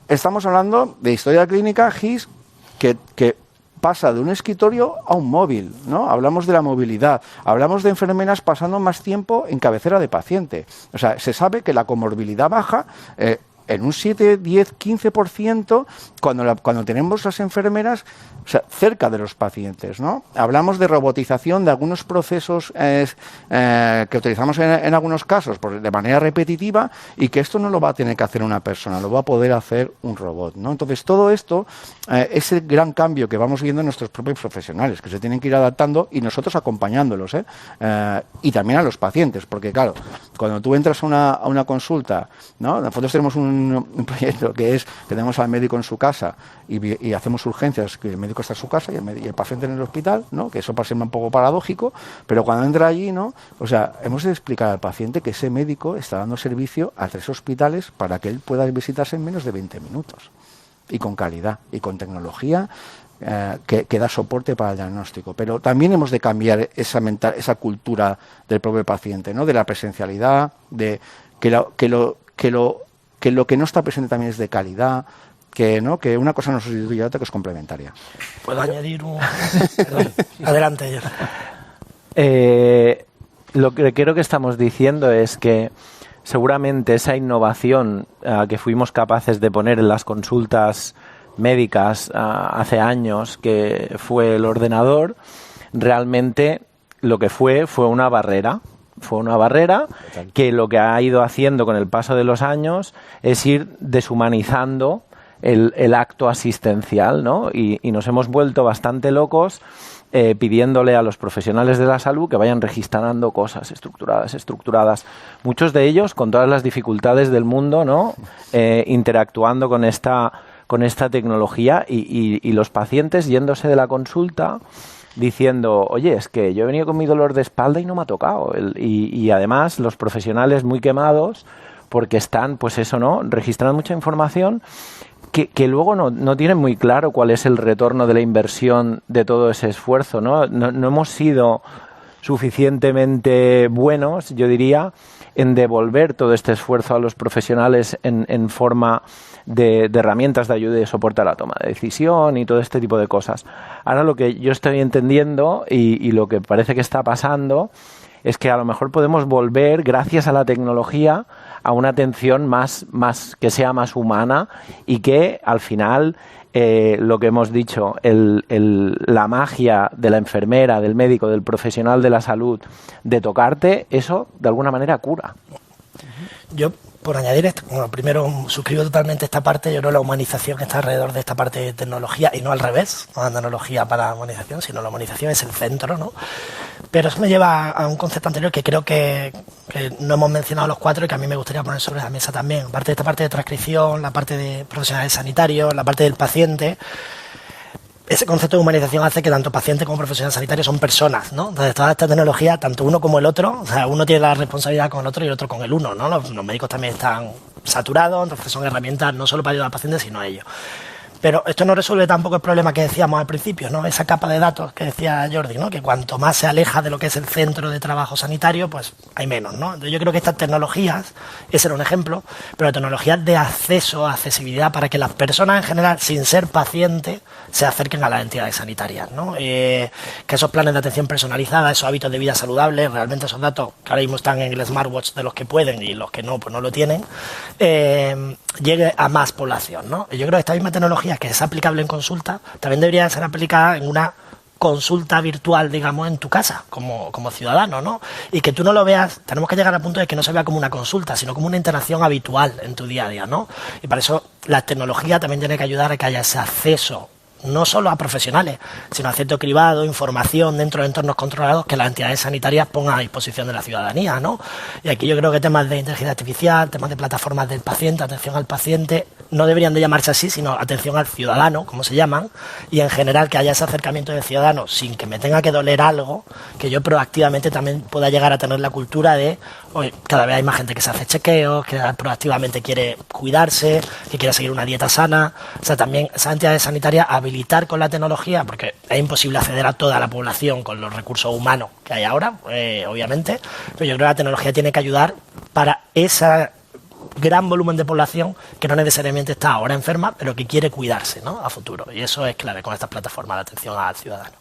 Estamos hablando de historia clínica, GIS, que pasa de un escritorio a un móvil, ¿no? Hablamos de la movilidad, hablamos de enfermeras pasando más tiempo en cabecera de paciente. O sea, se sabe que la comorbilidad baja en un 7, 10, 15% cuando tenemos las enfermeras, o sea, cerca de los pacientes, ¿no? Hablamos de robotización de algunos procesos que utilizamos en algunos casos de manera repetitiva, y que esto no lo va a tener que hacer una persona, lo va a poder hacer un robot, ¿no? Entonces, todo esto es el gran cambio que vamos viendo en nuestros propios profesionales, que se tienen que ir adaptando y nosotros acompañándolos, y también a los pacientes, porque claro, cuando tú entras a una consulta, ¿no? Nosotros tenemos un proyecto que tenemos al médico en su casa y hacemos urgencias, que el médico está en su casa y el paciente en el hospital, ¿no? Que eso parece un poco paradójico, pero cuando entra allí, ¿no? O sea, hemos de explicar al paciente que ese médico está dando servicio a 3 hospitales para que él pueda visitarse en menos de 20 minutos y con calidad y con tecnología que da soporte para el diagnóstico. Pero también hemos de cambiar esa cultura del propio paciente, ¿no? De la presencialidad, de que lo que no está presente también es de calidad, que una cosa no sustituye a otra, que es complementaria. ¿Puedo añadir un...? Perdón. Adelante. Lo que creo que estamos diciendo es que seguramente esa innovación que fuimos capaces de poner en las consultas médicas hace años, que fue el ordenador, realmente lo que fue una barrera. Fue una barrera que lo que ha ido haciendo con el paso de los años es ir deshumanizando el acto asistencial, ¿no? Y nos hemos vuelto bastante locos pidiéndole a los profesionales de la salud que vayan registrando cosas estructuradas. Muchos de ellos con todas las dificultades del mundo, ¿no? Interactuando con esta tecnología y los pacientes yéndose de la consulta diciendo, oye, es que yo he venido con mi dolor de espalda y no me ha tocado. Y además los profesionales muy quemados porque están, pues eso, ¿no? Registrando mucha información que luego no tienen muy claro cuál es el retorno de la inversión de todo ese esfuerzo, ¿no? No hemos sido suficientemente buenos, yo diría, en devolver todo este esfuerzo a los profesionales en forma de herramientas de ayuda y de soporte a la toma de decisión y todo este tipo de cosas. Ahora lo que yo estoy entendiendo y lo que parece que está pasando es que a lo mejor podemos volver, gracias a la tecnología, a una atención más que sea más humana, y que al final lo que hemos dicho, la magia de la enfermera, del médico, del profesional de la salud, de tocarte, eso de alguna manera cura. Yo, por añadir esto, bueno, primero suscribo totalmente esta parte. Yo creo que la humanización está alrededor de esta parte de tecnología y no al revés, no la tecnología para la humanización, sino la humanización es el centro, ¿no? Pero eso me lleva a un concepto anterior que creo que no hemos mencionado los 4 y que a mí me gustaría poner sobre la mesa también. Aparte de esta parte de transcripción, la parte de profesionales sanitarios, la parte del paciente. Ese concepto de humanización hace que tanto paciente como profesional sanitario son personas, ¿no? Entonces, toda esta tecnología, tanto uno como el otro, o sea, uno tiene la responsabilidad con el otro y el otro con el uno, ¿no? Los médicos también están saturados, entonces son herramientas no solo para ayudar al paciente, sino a ellos. Pero esto no resuelve tampoco el problema que decíamos al principio, ¿no? Esa capa de datos que decía Jordi, ¿no? Que cuanto más se aleja de lo que es el centro de trabajo sanitario, pues hay menos, ¿no? Entonces yo creo que estas tecnologías, ese era un ejemplo, pero tecnologías de acceso, accesibilidad, para que las personas en general, sin ser pacientes, se acerquen a las entidades sanitarias, ¿no? Que esos planes de atención personalizada, esos hábitos de vida saludables, realmente esos datos que ahora mismo están en el smartwatch de los que pueden y los que no, pues no lo tienen, llegue a más población, ¿no? Y yo creo que esta misma tecnología que es aplicable en consulta, también debería ser aplicada en una consulta virtual, digamos, en tu casa, como ciudadano, ¿no? Y que tú no lo veas, tenemos que llegar al punto de que no se vea como una consulta, sino como una interacción habitual en tu día a día, ¿no? Y para eso la tecnología también tiene que ayudar a que haya ese acceso, no solo a profesionales, sino a cierto cribado, información dentro de entornos controlados que las entidades sanitarias pongan a disposición de la ciudadanía, ¿no? Y aquí yo creo que temas de inteligencia artificial, temas de plataformas del paciente, atención al paciente, no deberían de llamarse así, sino atención al ciudadano, como se llaman, y en general que haya ese acercamiento del ciudadano sin que me tenga que doler algo, que yo proactivamente también pueda llegar a tener la cultura de, oye, cada vez hay más gente que se hace chequeos, que proactivamente quiere cuidarse, que quiere seguir una dieta sana. O sea, también esas entidades sanitarias habilitar con la tecnología, porque es imposible acceder a toda la población con los recursos humanos que hay ahora, obviamente, pero yo creo que la tecnología tiene que ayudar para esa gran volumen de población que no necesariamente está ahora enferma, pero que quiere cuidarse, ¿no?, a futuro. Y eso es clave con estas plataformas de atención al ciudadano.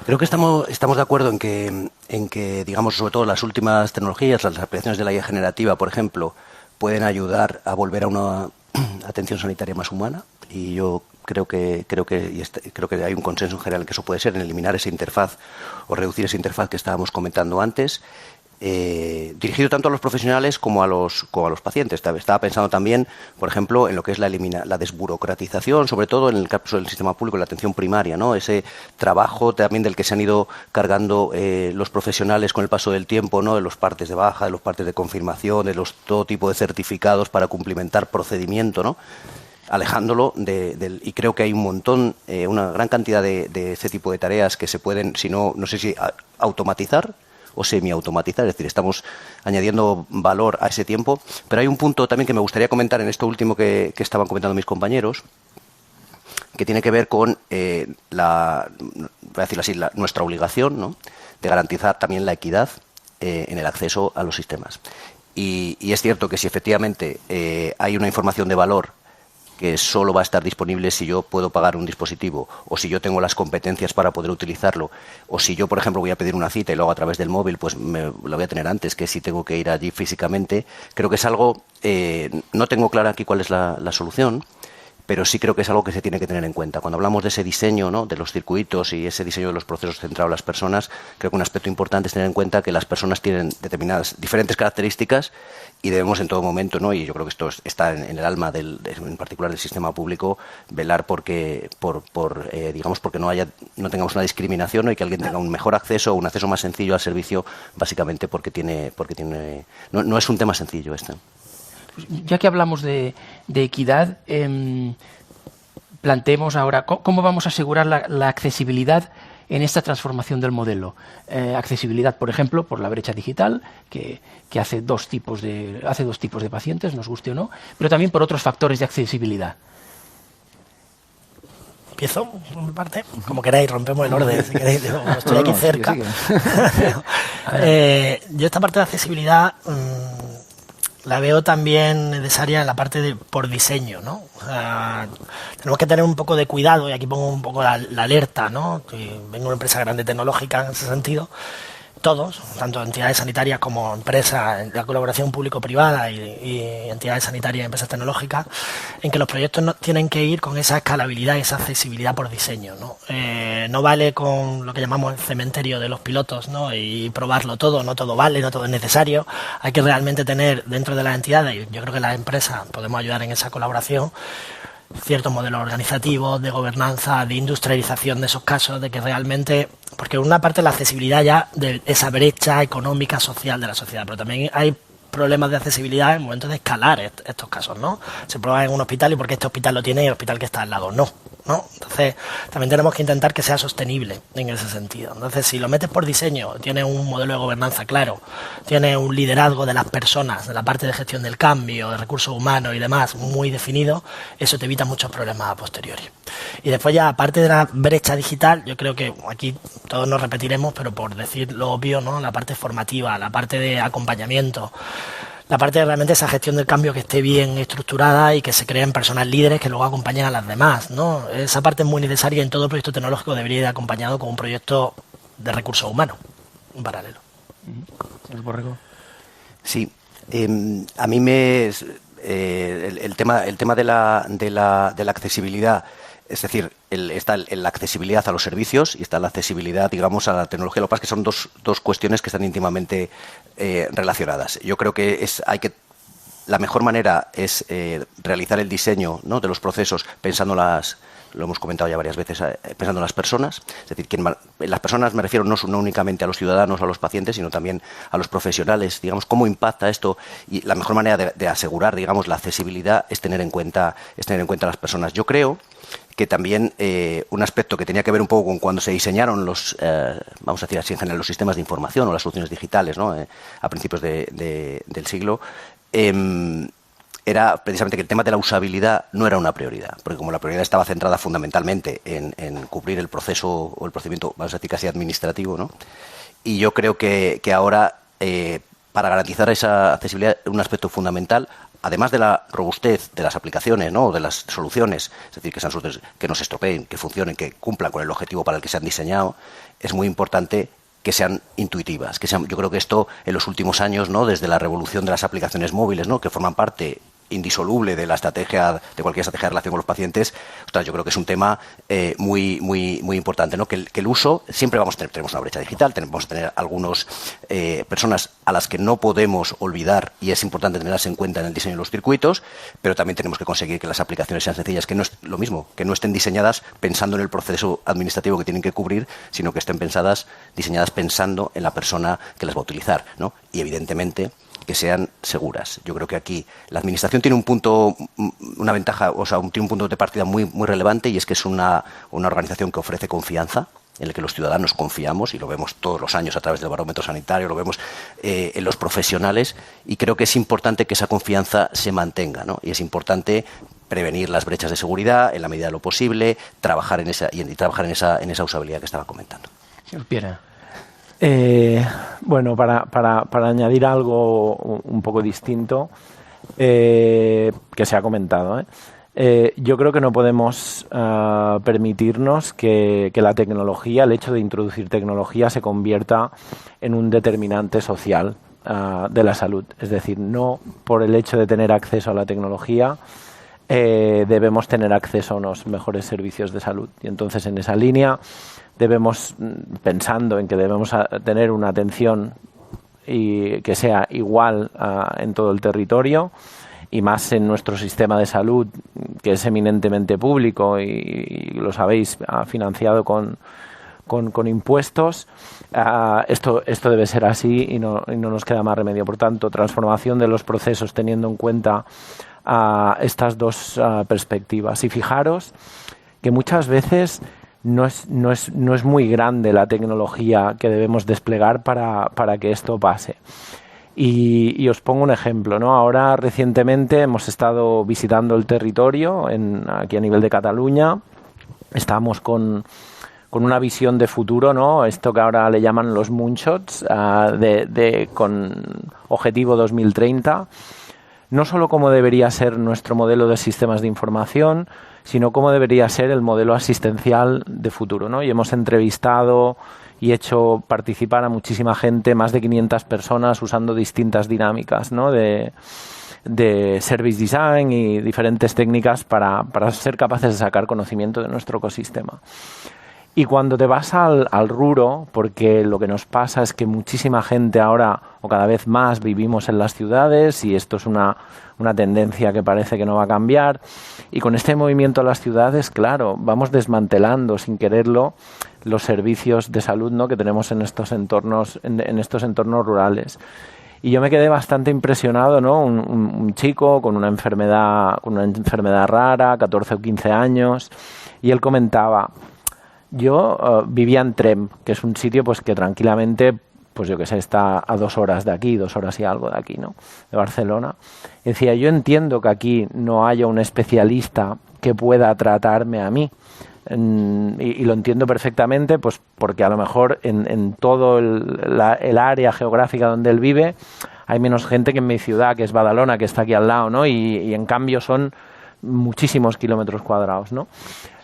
Creo que estamos de acuerdo en que, digamos, sobre todo las últimas tecnologías, las aplicaciones de la IA generativa, por ejemplo, pueden ayudar a volver a una atención sanitaria más humana. Y yo creo que hay un consenso en general en que eso puede ser, en eliminar esa interfaz o reducir esa interfaz que estábamos comentando antes. Dirigido tanto a los profesionales como a los pacientes. Estaba pensando también, por ejemplo, en lo que es la desburocratización, sobre todo en el caso del sistema público, la atención primaria, ¿no? Ese trabajo también del que se han ido cargando los profesionales con el paso del tiempo, ¿no?, de los partes de baja, de los partes de confirmación, de todo tipo de certificados para cumplimentar procedimiento, ¿no?, alejándolo y creo que hay un montón, una gran cantidad de ese tipo de tareas que se pueden, si no sé si automatizar o semiautomatizar, es decir, estamos añadiendo valor a ese tiempo. Pero hay un punto también que me gustaría comentar en esto último que estaban comentando mis compañeros, que tiene que ver con voy a decirlo así, nuestra obligación, ¿no?, de garantizar también la equidad en el acceso a los sistemas. Y es cierto que si efectivamente hay una información de valor que solo va a estar disponible si yo puedo pagar un dispositivo, o si yo tengo las competencias para poder utilizarlo, o si yo, por ejemplo, voy a pedir una cita y lo hago a través del móvil, pues lo voy a tener antes que si tengo que ir allí físicamente. Creo que es algo, no tengo clara aquí cuál es la solución, pero sí creo que es algo que se tiene que tener en cuenta. Cuando hablamos de ese diseño, ¿no?, de los circuitos y ese diseño de los procesos centrados en las personas, creo que un aspecto importante es tener en cuenta que las personas tienen diferentes características y debemos en todo momento, ¿no?, y yo creo que esto está en el alma en particular del sistema público, velar porque no tengamos una discriminación, ¿no?, y que alguien tenga un mejor acceso o un acceso más sencillo al servicio, básicamente porque no es un tema sencillo este. Ya que hablamos de equidad, planteemos ahora cómo vamos a asegurar la accesibilidad en esta transformación del modelo. Accesibilidad, por ejemplo, por la brecha digital, que hace dos tipos de pacientes, nos guste o no, pero también por otros factores de accesibilidad. ¿Empiezo por mi parte? Como queráis, rompemos el orden, si queréis, estoy aquí cerca. Yo esta parte de accesibilidad la veo también necesaria en la parte por diseño, ¿no? O sea, tenemos que tener un poco de cuidado, y aquí pongo un poco la alerta, ¿no? Vengo de una empresa grande tecnológica en ese sentido. Todos, tanto entidades sanitarias como empresas, la colaboración público-privada y entidades sanitarias y empresas tecnológicas, en que los proyectos no tienen que ir con esa escalabilidad y esa accesibilidad por diseño, ¿no? No vale con lo que llamamos el cementerio de los pilotos, ¿no?, y probarlo todo, no todo vale, no todo es necesario. Hay que realmente tener dentro de las entidades, y yo creo que las empresas podemos ayudar en esa colaboración, ciertos modelos organizativos, de gobernanza, de industrialización de esos casos, de que realmente, porque una parte la accesibilidad ya de esa brecha económica, social de la sociedad, pero también hay problemas de accesibilidad en el momento de escalar estos casos, ¿no? Se prueba en un hospital y porque este hospital lo tiene y el hospital que está al lado no. Entonces, también tenemos que intentar que sea sostenible en ese sentido. Entonces, si lo metes por diseño, tienes un modelo de gobernanza claro, tienes un liderazgo de las personas, de la parte de gestión del cambio, de recursos humanos y demás muy definido, eso te evita muchos problemas a posteriori. Y después ya, aparte de la brecha digital, yo creo que aquí todos nos repetiremos, pero por decir lo obvio, ¿no?, la parte formativa, la parte de acompañamiento, la parte de realmente esa gestión del cambio que esté bien estructurada y que se creen personas líderes que luego acompañen a las demás, ¿no? Esa parte es muy necesaria, en todo proyecto tecnológico debería ir acompañado con un proyecto de recursos humanos en paralelo. ¿El Borrego? Sí, a mí el tema de la accesibilidad, es decir, está la accesibilidad a los servicios y está la accesibilidad, digamos, a la tecnología. Lo que pasa es que son dos cuestiones que están íntimamente relacionadas. Yo creo que hay que la mejor manera es realizar el diseño, ¿no?, de los procesos pensando lo hemos comentado ya varias veces, pensando en las personas. Es decir, las personas me refiero no únicamente a los ciudadanos o a los pacientes, sino también a los profesionales. Digamos, cómo impacta esto, y la mejor manera de asegurar, digamos, la accesibilidad es tener en cuenta a las personas. Yo creo que también un aspecto que tenía que ver un poco con cuando se diseñaron vamos a decir así en general, los sistemas de información o las soluciones digitales, ¿no?, a principios del siglo, era precisamente que el tema de la usabilidad no era una prioridad, porque como la prioridad estaba centrada fundamentalmente en cubrir el proceso o el procedimiento, vamos a decir, casi administrativo, ¿no? Y yo creo que ahora, para garantizar esa accesibilidad, un aspecto fundamental, además de la robustez de las aplicaciones, ¿no?, o de las soluciones, es decir, que no se estropeen, que funcionen, que cumplan con el objetivo para el que se han diseñado, es muy importante que sean intuitivas, yo creo que esto en los últimos años, ¿no?, desde la revolución de las aplicaciones móviles, ¿no?, que forman parte indisoluble de cualquier estrategia de relación con los pacientes, yo creo que es un tema muy importante, ¿no?, que el uso, siempre tenemos una brecha digital, vamos a tener algunas personas a las que no podemos olvidar, y es importante tenerlas en cuenta en el diseño de los circuitos, pero también tenemos que conseguir que las aplicaciones sean sencillas, que no es lo mismo, que no estén diseñadas pensando en el proceso administrativo que tienen que cubrir, sino que estén diseñadas pensando en la persona que las va a utilizar, ¿no? Y evidentemente que sean seguras. Yo creo que aquí la administración tiene una ventaja, tiene un punto de partida muy relevante, y es que es una organización que ofrece confianza, en el que los ciudadanos confiamos, y lo vemos todos los años a través del barómetro sanitario, lo vemos en los profesionales, y creo que es importante que esa confianza se mantenga, ¿no? Y es importante prevenir las brechas de seguridad en la medida de lo posible, trabajar en esa usabilidad que estaba comentando. Señor Piera. Bueno, para añadir algo un poco distinto que se ha comentado, yo creo que no podemos permitirnos que la tecnología, el hecho de introducir tecnología, se convierta en un determinante social de la salud. Es decir, no por el hecho de tener acceso a la tecnología debemos tener acceso a unos mejores servicios de salud. Y entonces, en esa línea, pensando en que debemos tener una atención y que sea igual en todo el territorio, y más en nuestro sistema de salud, que es eminentemente público y lo sabéis, financiado con impuestos, esto debe ser así y no nos queda más remedio. Por tanto, transformación de los procesos teniendo en cuenta estas dos perspectivas. Y fijaros que muchas veces no es muy grande la tecnología que debemos desplegar para que esto pase. Y os pongo un ejemplo, ¿no? Ahora, recientemente, hemos estado visitando el territorio aquí a nivel de Cataluña. Estamos con una visión de futuro, ¿no? Esto que ahora le llaman los moonshots, con objetivo 2030. No solo cómo debería ser nuestro modelo de sistemas de información, sino cómo debería ser el modelo asistencial de futuro, ¿no? Y hemos entrevistado y hecho participar a muchísima gente, más de 500 personas, usando distintas dinámicas, ¿no?, de service design y diferentes técnicas para ser capaces de sacar conocimiento de nuestro ecosistema. Y cuando te vas al ruro, porque lo que nos pasa es que muchísima gente ahora, o cada vez más, vivimos en las ciudades, y esto es una tendencia que parece que no va a cambiar, y con este movimiento a las ciudades, claro, vamos desmantelando sin quererlo los servicios de salud, ¿no?, que tenemos en estos entornos rurales. Y yo me quedé bastante impresionado, ¿no? Un chico con una enfermedad rara, 14 o 15 años, y él comentaba: yo vivía en Tremp, que es un sitio pues que tranquilamente, pues yo que sé, está a 2 horas de aquí, 2 horas y algo de aquí, ¿no?, de Barcelona. Y decía, yo entiendo que aquí no haya un especialista que pueda tratarme a mí. Y lo entiendo perfectamente, pues porque a lo mejor en todo el área geográfica donde él vive hay menos gente que en mi ciudad, que es Badalona, que está aquí al lado, ¿no? Y en cambio son muchísimos kilómetros cuadrados, ¿no?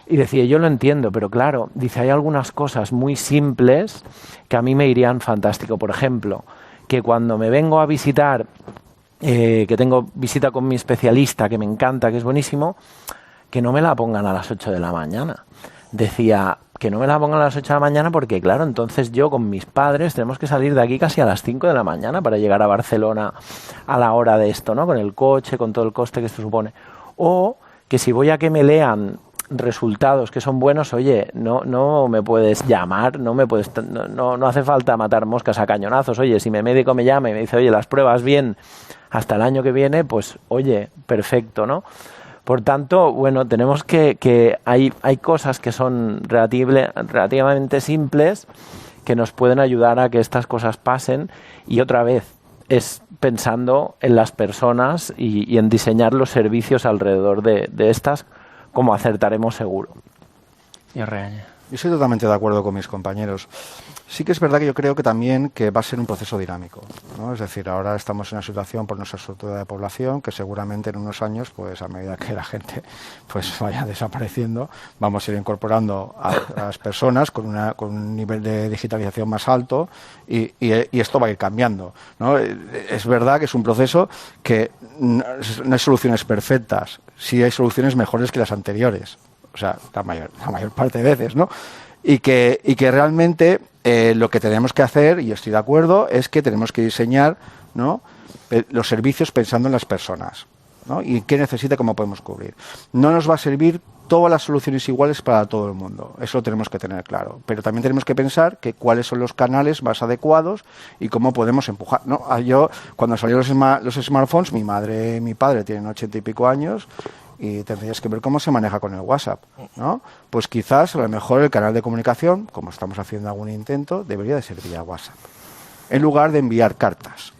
Y decía, yo lo entiendo, pero claro, dice, hay algunas cosas muy simples que a mí me irían fantástico. Por ejemplo, que cuando me vengo a visitar, que tengo visita con mi especialista, que me encanta, que es buenísimo, que no me la pongan a las 8 de la mañana. decía que no me la pongan a las 8 de la mañana porque, claro, entonces yo con mis padres tenemos que salir de aquí casi a las 5 de la mañana para llegar a Barcelona a la hora de esto, ¿no? Con el coche, con todo el coste que esto supone. O que si voy a que me lean resultados que son buenos, oye, no me puedes llamar, no hace falta matar moscas a cañonazos. Oye, si mi médico me llama y me dice, oye, las pruebas bien hasta el año que viene, pues oye, perfecto, ¿no? Por tanto, bueno, tenemos que hay cosas que son relativamente simples que nos pueden ayudar a que estas cosas pasen, y otra vez es pensando en las personas y en diseñar los servicios alrededor de estas, como acertaremos seguro. Yo estoy totalmente de acuerdo con mis compañeros. Sí que es verdad que yo creo que también que va a ser un proceso dinámico, ¿no? Es decir, ahora estamos en una situación por nuestra estructura de población que seguramente en unos años, pues a medida que la gente pues vaya desapareciendo, vamos a ir incorporando a otras personas con un nivel de digitalización más alto y esto va a ir cambiando, ¿no? Es verdad que es un proceso que no hay soluciones perfectas, sí hay soluciones mejores que las anteriores, o sea, la mayor parte de veces, ¿no? Y que realmente lo que tenemos que hacer, y estoy de acuerdo, es que tenemos que diseñar, ¿no?, los servicios pensando en las personas, ¿no? Y qué necesita, cómo podemos cubrir. No nos va a servir todas las soluciones iguales para todo el mundo, eso lo tenemos que tener claro, pero también tenemos que pensar que cuáles son los canales más adecuados y cómo podemos empujar, ¿no? Yo, cuando salieron los smartphones, mi madre y mi padre tienen 80 y pico años, y tendrías que ver cómo se maneja con el WhatsApp, ¿no? Pues quizás a lo mejor el canal de comunicación, como estamos haciendo algún intento, debería de ser vía WhatsApp, en lugar de enviar cartas,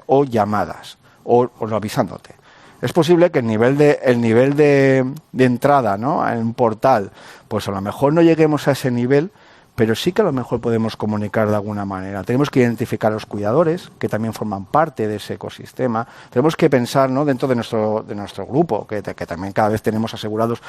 o llamadas, o avisándote. Es posible que el nivel de entrada, ¿no?, en un portal, pues a lo mejor no lleguemos a ese nivel, pero sí que a lo mejor podemos comunicar de alguna manera. Tenemos que identificar a los cuidadores, que también forman parte de ese ecosistema. Tenemos que pensar, ¿no?, dentro de nuestro grupo, que también cada vez tenemos asegurados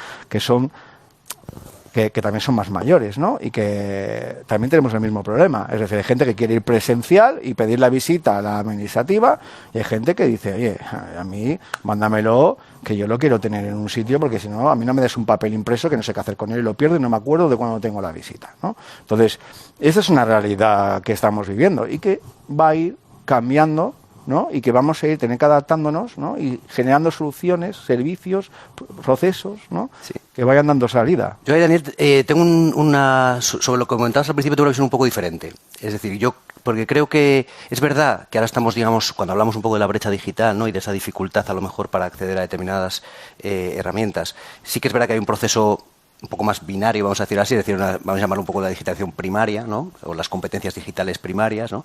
que también son más mayores, ¿no? Y que también tenemos el mismo problema. Es decir, hay gente que quiere ir presencial y pedir la visita a la administrativa, y hay gente que dice, oye, a mí mándamelo, que yo lo quiero tener en un sitio, porque si no, a mí no me des un papel impreso que no sé qué hacer con él y lo pierdo y no me acuerdo de cuándo tengo la visita, ¿no? Entonces, esa es una realidad que estamos viviendo y que va a ir cambiando, ¿no? Y que vamos a ir tener que adaptándonos, ¿no?, y generando soluciones, servicios, procesos, ¿no?, sí, que vayan dando salida. Yo ahí, Daniel, tengo sobre lo que comentabas al principio, tengo una visión un poco diferente. Es decir, porque creo que es verdad que ahora estamos, digamos, cuando hablamos un poco de la brecha digital, ¿no?, y de esa dificultad a lo mejor para acceder a determinadas herramientas, sí que es verdad que hay un proceso un poco más binario, vamos a decir así, vamos a llamarlo un poco la digitalización primaria, ¿no?, o las competencias digitales primarias, ¿no?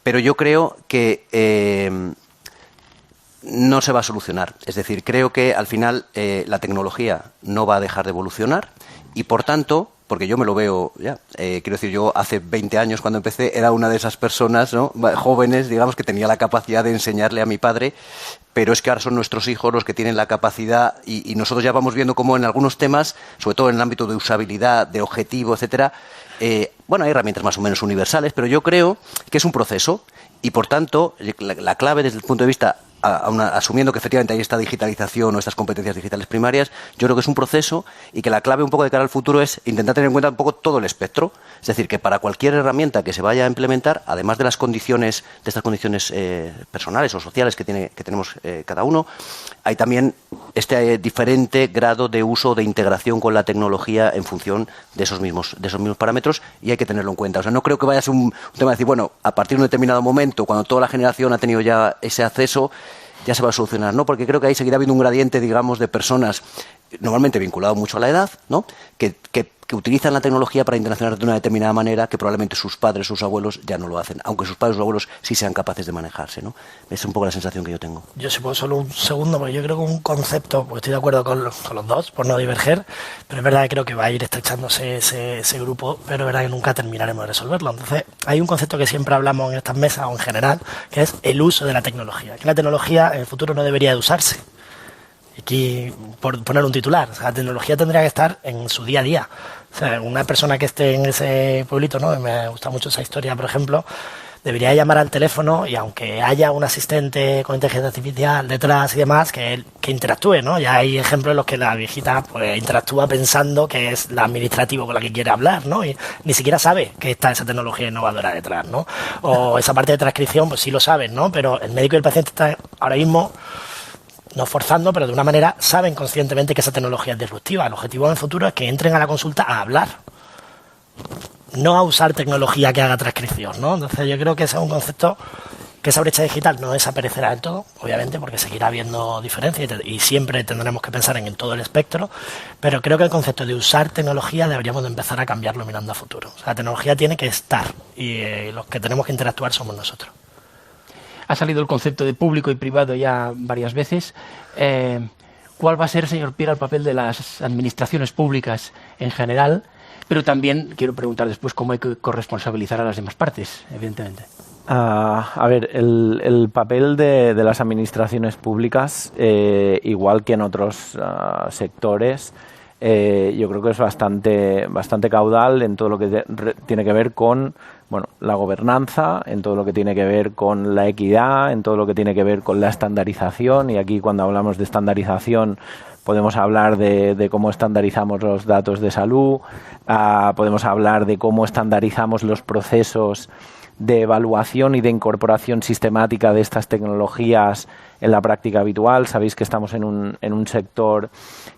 Pero yo creo que no se va a solucionar. Es decir, creo que al final la tecnología no va a dejar de evolucionar y, por tanto, porque yo me lo veo ya, quiero decir, yo hace 20 años cuando empecé era una de esas personas, ¿no?, jóvenes, digamos, que tenía la capacidad de enseñarle a mi padre, pero es que ahora son nuestros hijos los que tienen la capacidad y nosotros ya vamos viendo cómo en algunos temas, sobre todo en el ámbito de usabilidad, de objetivo, etcétera, bueno, hay herramientas más o menos universales, pero yo creo que es un proceso y, por tanto, la clave desde el punto de vista, asumiendo que efectivamente hay esta digitalización o estas competencias digitales primarias, yo creo que es un proceso y que la clave un poco de cara al futuro es intentar tener en cuenta un poco todo el espectro. Es decir, que para cualquier herramienta que se vaya a implementar, además de las condiciones, de estas condiciones personales o sociales que tenemos cada uno, hay también este diferente grado de uso, de integración con la tecnología en función de esos mismos parámetros, y hay que tenerlo en cuenta. O sea, no creo que vaya a ser un tema de decir, bueno, a partir de un determinado momento, cuando toda la generación ha tenido ya ese acceso, ya se va a solucionar, ¿no? Porque creo que ahí seguirá habiendo un gradiente, digamos, de personas normalmente vinculado mucho a la edad, ¿no?, que utilizan la tecnología para interaccionar de una determinada manera que probablemente sus padres, sus abuelos ya no lo hacen, aunque sus padres o abuelos sí sean capaces de manejarse, ¿no? Es un poco la sensación que yo tengo. Yo si puedo solo un segundo, porque yo creo que un concepto, porque estoy de acuerdo con los dos, por no diverger, pero es verdad que creo que va a ir estrechándose ese grupo, pero es verdad que nunca terminaremos de resolverlo. Entonces, hay un concepto que siempre hablamos en estas mesas o en general, que es el uso de la tecnología. Que la tecnología en el futuro no debería de usarse. Aquí, por poner un titular, o sea, la tecnología tendría que estar en su día a día. O sea, una persona que esté en ese pueblito, ¿no?, me gusta mucho esa historia, por ejemplo, debería llamar al teléfono y aunque haya un asistente con inteligencia artificial detrás y demás, que interactúe, ¿no? Ya hay ejemplos en los que la viejita pues interactúa pensando que es la administrativo con la que quiere hablar, ¿no? Y ni siquiera sabe que está esa tecnología innovadora detrás, ¿no? O esa parte de transcripción, pues sí lo saben, ¿no? Pero el médico y el paciente están ahora mismo, no forzando, pero de una manera saben conscientemente que esa tecnología es disruptiva. El objetivo en el futuro es que entren a la consulta a hablar, no a usar tecnología que haga transcripción, ¿no? Entonces yo creo que ese es un concepto que esa brecha digital no desaparecerá del todo, obviamente, porque seguirá habiendo diferencias y siempre tendremos que pensar en todo el espectro, pero creo que el concepto de usar tecnología deberíamos de empezar a cambiarlo mirando a futuro. O sea, la tecnología tiene que estar y los que tenemos que interactuar somos nosotros. Ha salido el concepto de público y privado ya varias veces. ¿Cuál va a ser, señor Piera, el papel de las administraciones públicas en general? Pero también quiero preguntar después cómo hay que corresponsabilizar a las demás partes, evidentemente. A ver, el papel de las administraciones públicas, igual que en otros sectores, yo creo que es bastante caudal en todo lo que tiene que ver con la gobernanza, en todo lo que tiene que ver con la equidad, en todo lo que tiene que ver con la estandarización. Y aquí, cuando hablamos de estandarización, podemos hablar de cómo estandarizamos los datos de salud, podemos hablar de cómo estandarizamos los procesos de evaluación y de incorporación sistemática de estas tecnologías en la práctica habitual. Sabéis que estamos en un sector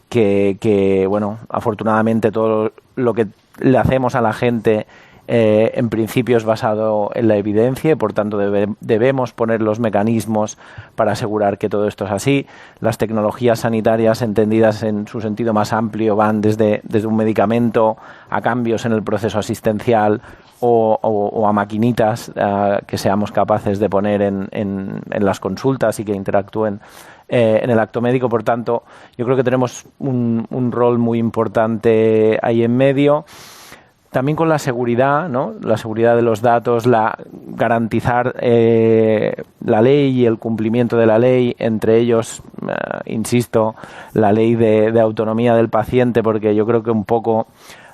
que afortunadamente todo lo que le hacemos a la gente en principio es basado en la evidencia y por tanto debemos poner los mecanismos para asegurar que todo esto es así. Las tecnologías sanitarias, entendidas en su sentido más amplio, van desde un medicamento a cambios en el proceso asistencial o a maquinitas que seamos capaces de poner en las consultas y que interactúen en el acto médico. Por tanto, yo creo que tenemos un rol muy importante ahí en medio. También con la seguridad, ¿no? La seguridad de los datos, garantizar la ley y el cumplimiento de la ley, entre ellos, insisto, la ley de autonomía del paciente, porque yo creo que un poco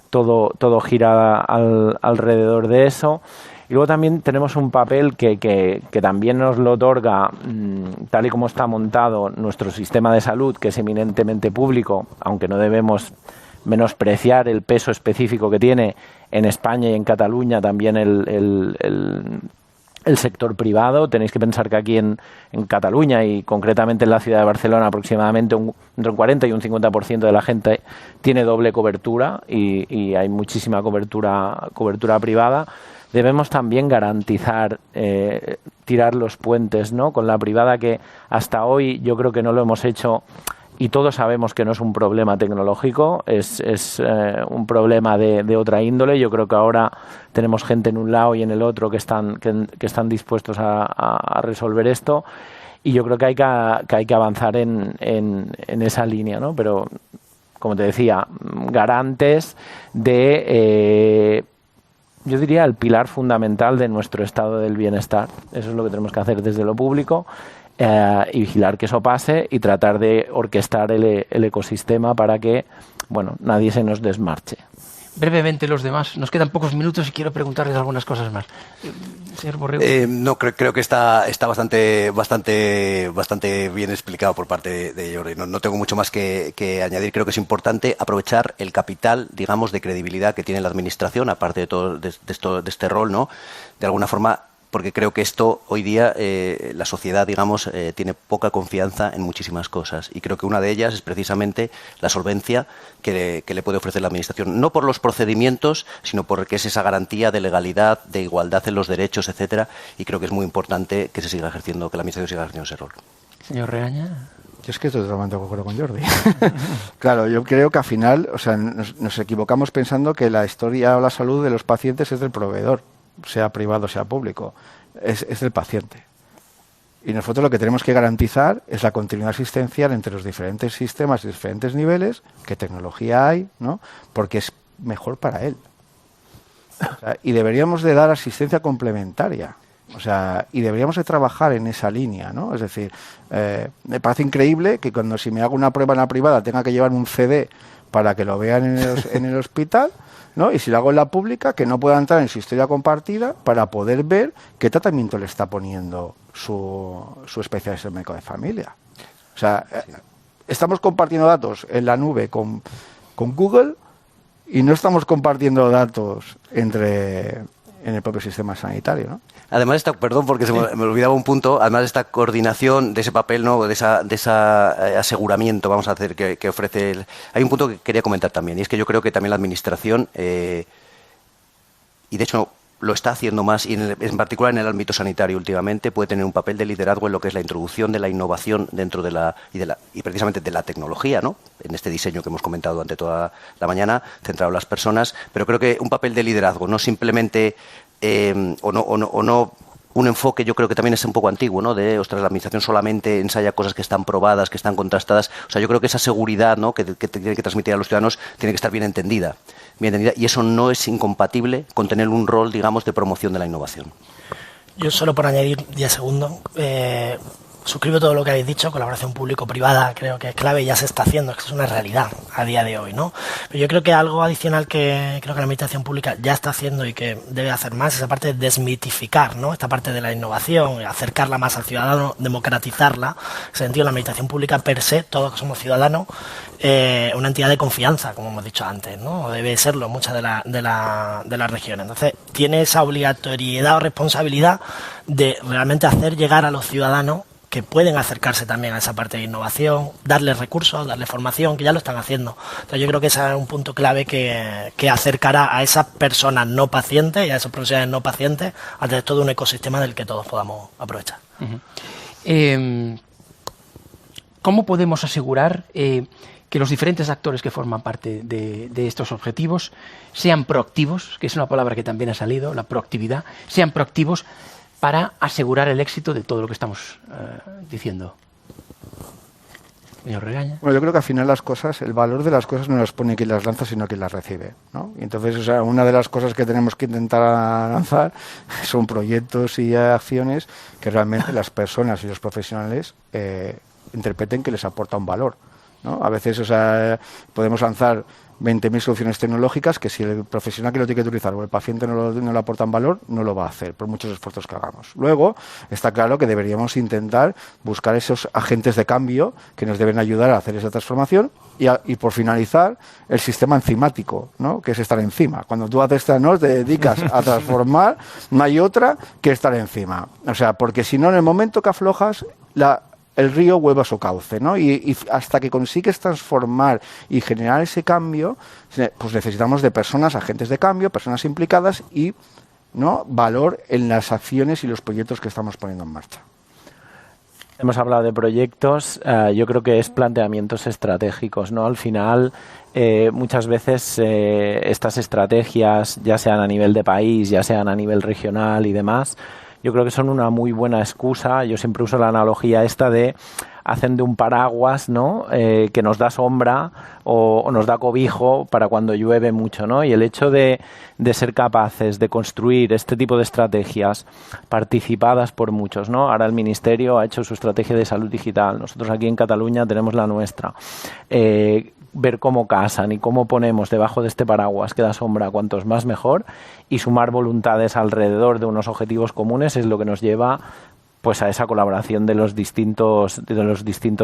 todo gira alrededor de eso. Y luego también tenemos un papel que también nos lo otorga, tal y como está montado nuestro sistema de salud, que es eminentemente público, aunque no debemos menospreciar el peso específico que tiene en España y en Cataluña también el sector privado. Tenéis que pensar que aquí en Cataluña y concretamente en la ciudad de Barcelona aproximadamente entre un 40 y un 50% de la gente tiene doble cobertura y hay muchísima cobertura privada. Debemos también garantizar, tirar los puentes, ¿no?, con la privada, que hasta hoy yo creo que no lo hemos hecho. Y todos sabemos que no es un problema tecnológico, es un problema de otra índole. Yo creo que ahora tenemos gente en un lado y en el otro que están dispuestos a resolver esto. Y yo creo que hay que avanzar en esa línea, ¿no? Pero, como te decía, garantes de, yo diría, el pilar fundamental de nuestro estado del bienestar. Eso es lo que tenemos que hacer desde lo público. Y vigilar que eso pase y tratar de orquestar el ecosistema para que nadie se nos desmarche. Brevemente los demás, nos quedan pocos minutos y quiero preguntarles algunas cosas más. Señor Borrego. No, creo que está bastante bien explicado por parte de Jordi. No tengo mucho más que añadir. Creo que es importante aprovechar el capital, digamos, de credibilidad que tiene la administración, aparte de todo de este rol, ¿no? De alguna forma, porque creo que esto hoy día la sociedad, digamos, tiene poca confianza en muchísimas cosas, y creo que una de ellas es precisamente la solvencia que le puede ofrecer la administración, no por los procedimientos, sino porque es esa garantía de legalidad, de igualdad en los derechos, etcétera, y creo que es muy importante que se siga ejerciendo, que la administración siga ejerciendo ese rol. Señor Reaña. Yo es que estoy totalmente de acuerdo con Jordi. Claro, yo creo que al final, o sea, nos equivocamos pensando que la historia o la salud de los pacientes es del proveedor, sea privado, sea público, es del paciente. Y nosotros lo que tenemos que garantizar es la continuidad asistencial entre los diferentes sistemas y diferentes niveles, qué tecnología hay, ¿no? Porque es mejor para él. O sea, y deberíamos de dar asistencia complementaria. O sea, y deberíamos de trabajar en esa línea, ¿no? Es decir, me parece increíble que si me hago una prueba en la privada tenga que llevar un CD para que lo vean en el hospital. ¿no? Y si lo hago en la pública, que no pueda entrar en su historia compartida para poder ver qué tratamiento le está poniendo su especialista médico de familia. O sea, estamos compartiendo datos en la nube con Google y no estamos compartiendo datos en el propio sistema sanitario, ¿no? Además, perdón porque me olvidaba un punto, además de esta coordinación, de ese papel, ¿no? de ese aseguramiento, vamos a hacer, que ofrece hay un punto que quería comentar también, y es que yo creo que también la Administración, y de hecho lo está haciendo más, y en particular en el ámbito sanitario últimamente, puede tener un papel de liderazgo en lo que es la introducción de la innovación dentro y precisamente de la tecnología, ¿no? En este diseño que hemos comentado durante toda la mañana, centrado en las personas, pero creo que un papel de liderazgo, no simplemente o no un enfoque, yo creo que también es un poco antiguo, ¿no? De, ostras, la Administración solamente ensaya cosas que están probadas, que están contrastadas. O sea, yo creo que esa seguridad, ¿no? que tiene que transmitir a los ciudadanos tiene que estar bien entendida, y eso no es incompatible con tener un rol, digamos, de promoción de la innovación. Yo solo por añadir 10 segundos, suscribo todo lo que habéis dicho, colaboración público-privada creo que es clave y ya se está haciendo, es una realidad a día de hoy, ¿no? Pero yo creo que algo adicional que creo que la administración pública ya está haciendo y que debe hacer más es esa parte de desmitificar, ¿no? Esta parte de la innovación, acercarla más al ciudadano, democratizarla. En ese sentido, la administración pública per se, todos que somos ciudadanos, una entidad de confianza, como hemos dicho antes, ¿no? Debe serlo en muchas de las regiones. Entonces, tiene esa obligatoriedad o responsabilidad de realmente hacer llegar a los ciudadanos que pueden acercarse también a esa parte de innovación, darles recursos, darles formación, que ya lo están haciendo. Entonces yo creo que ese es un punto clave que acercará a esas personas no pacientes y a esos profesionales no pacientes a través de todo un ecosistema del que todos podamos aprovechar. ¿Cómo podemos asegurar que los diferentes actores que forman parte de estos objetivos sean proactivos, que es una palabra que también ha salido, la proactividad, sean proactivos para asegurar el éxito de todo lo que estamos diciendo? Señor Regaña. Bueno, yo creo que al final el valor de las cosas no las pone quien las lanza, sino quien las recibe, ¿no? Y entonces, o sea, una de las cosas que tenemos que intentar lanzar son proyectos y acciones que realmente las personas y los profesionales interpreten que les aporta un valor, ¿no? A veces, o sea, podemos lanzar 20.000 soluciones tecnológicas que si el profesional que lo tiene que utilizar o el paciente no le aportan valor, no lo va a hacer, por muchos esfuerzos que hagamos. Luego, está claro que deberíamos intentar buscar esos agentes de cambio que nos deben ayudar a hacer esa transformación y por finalizar, el sistema enzimático, ¿no? Que es estar encima. Cuando tú haces esta, ¿no? Te dedicas a transformar, no hay otra que estar encima. O sea, porque si no, en el momento que aflojas, el río vuelve a su cauce, ¿no? Y hasta que consigues transformar y generar ese cambio, pues necesitamos de personas, agentes de cambio, personas implicadas y, ¿no? Valor en las acciones y los proyectos que estamos poniendo en marcha. Hemos hablado de proyectos, yo creo que es planteamientos estratégicos, ¿no? Al final, muchas veces estas estrategias, ya sean a nivel de país, ya sean a nivel regional y demás, yo creo que son una muy buena excusa. Yo siempre uso la analogía esta de hacen de un paraguas, ¿no? Que nos da sombra o nos da cobijo para cuando llueve mucho, ¿no? Y el hecho de ser capaces de construir este tipo de estrategias participadas por muchos, ¿no? Ahora el Ministerio ha hecho su estrategia de salud digital. Nosotros aquí en Cataluña tenemos la nuestra. Ver cómo casan y cómo ponemos debajo de este paraguas que da sombra cuantos más mejor y sumar voluntades alrededor de unos objetivos comunes es lo que nos lleva pues a esa colaboración de los distintos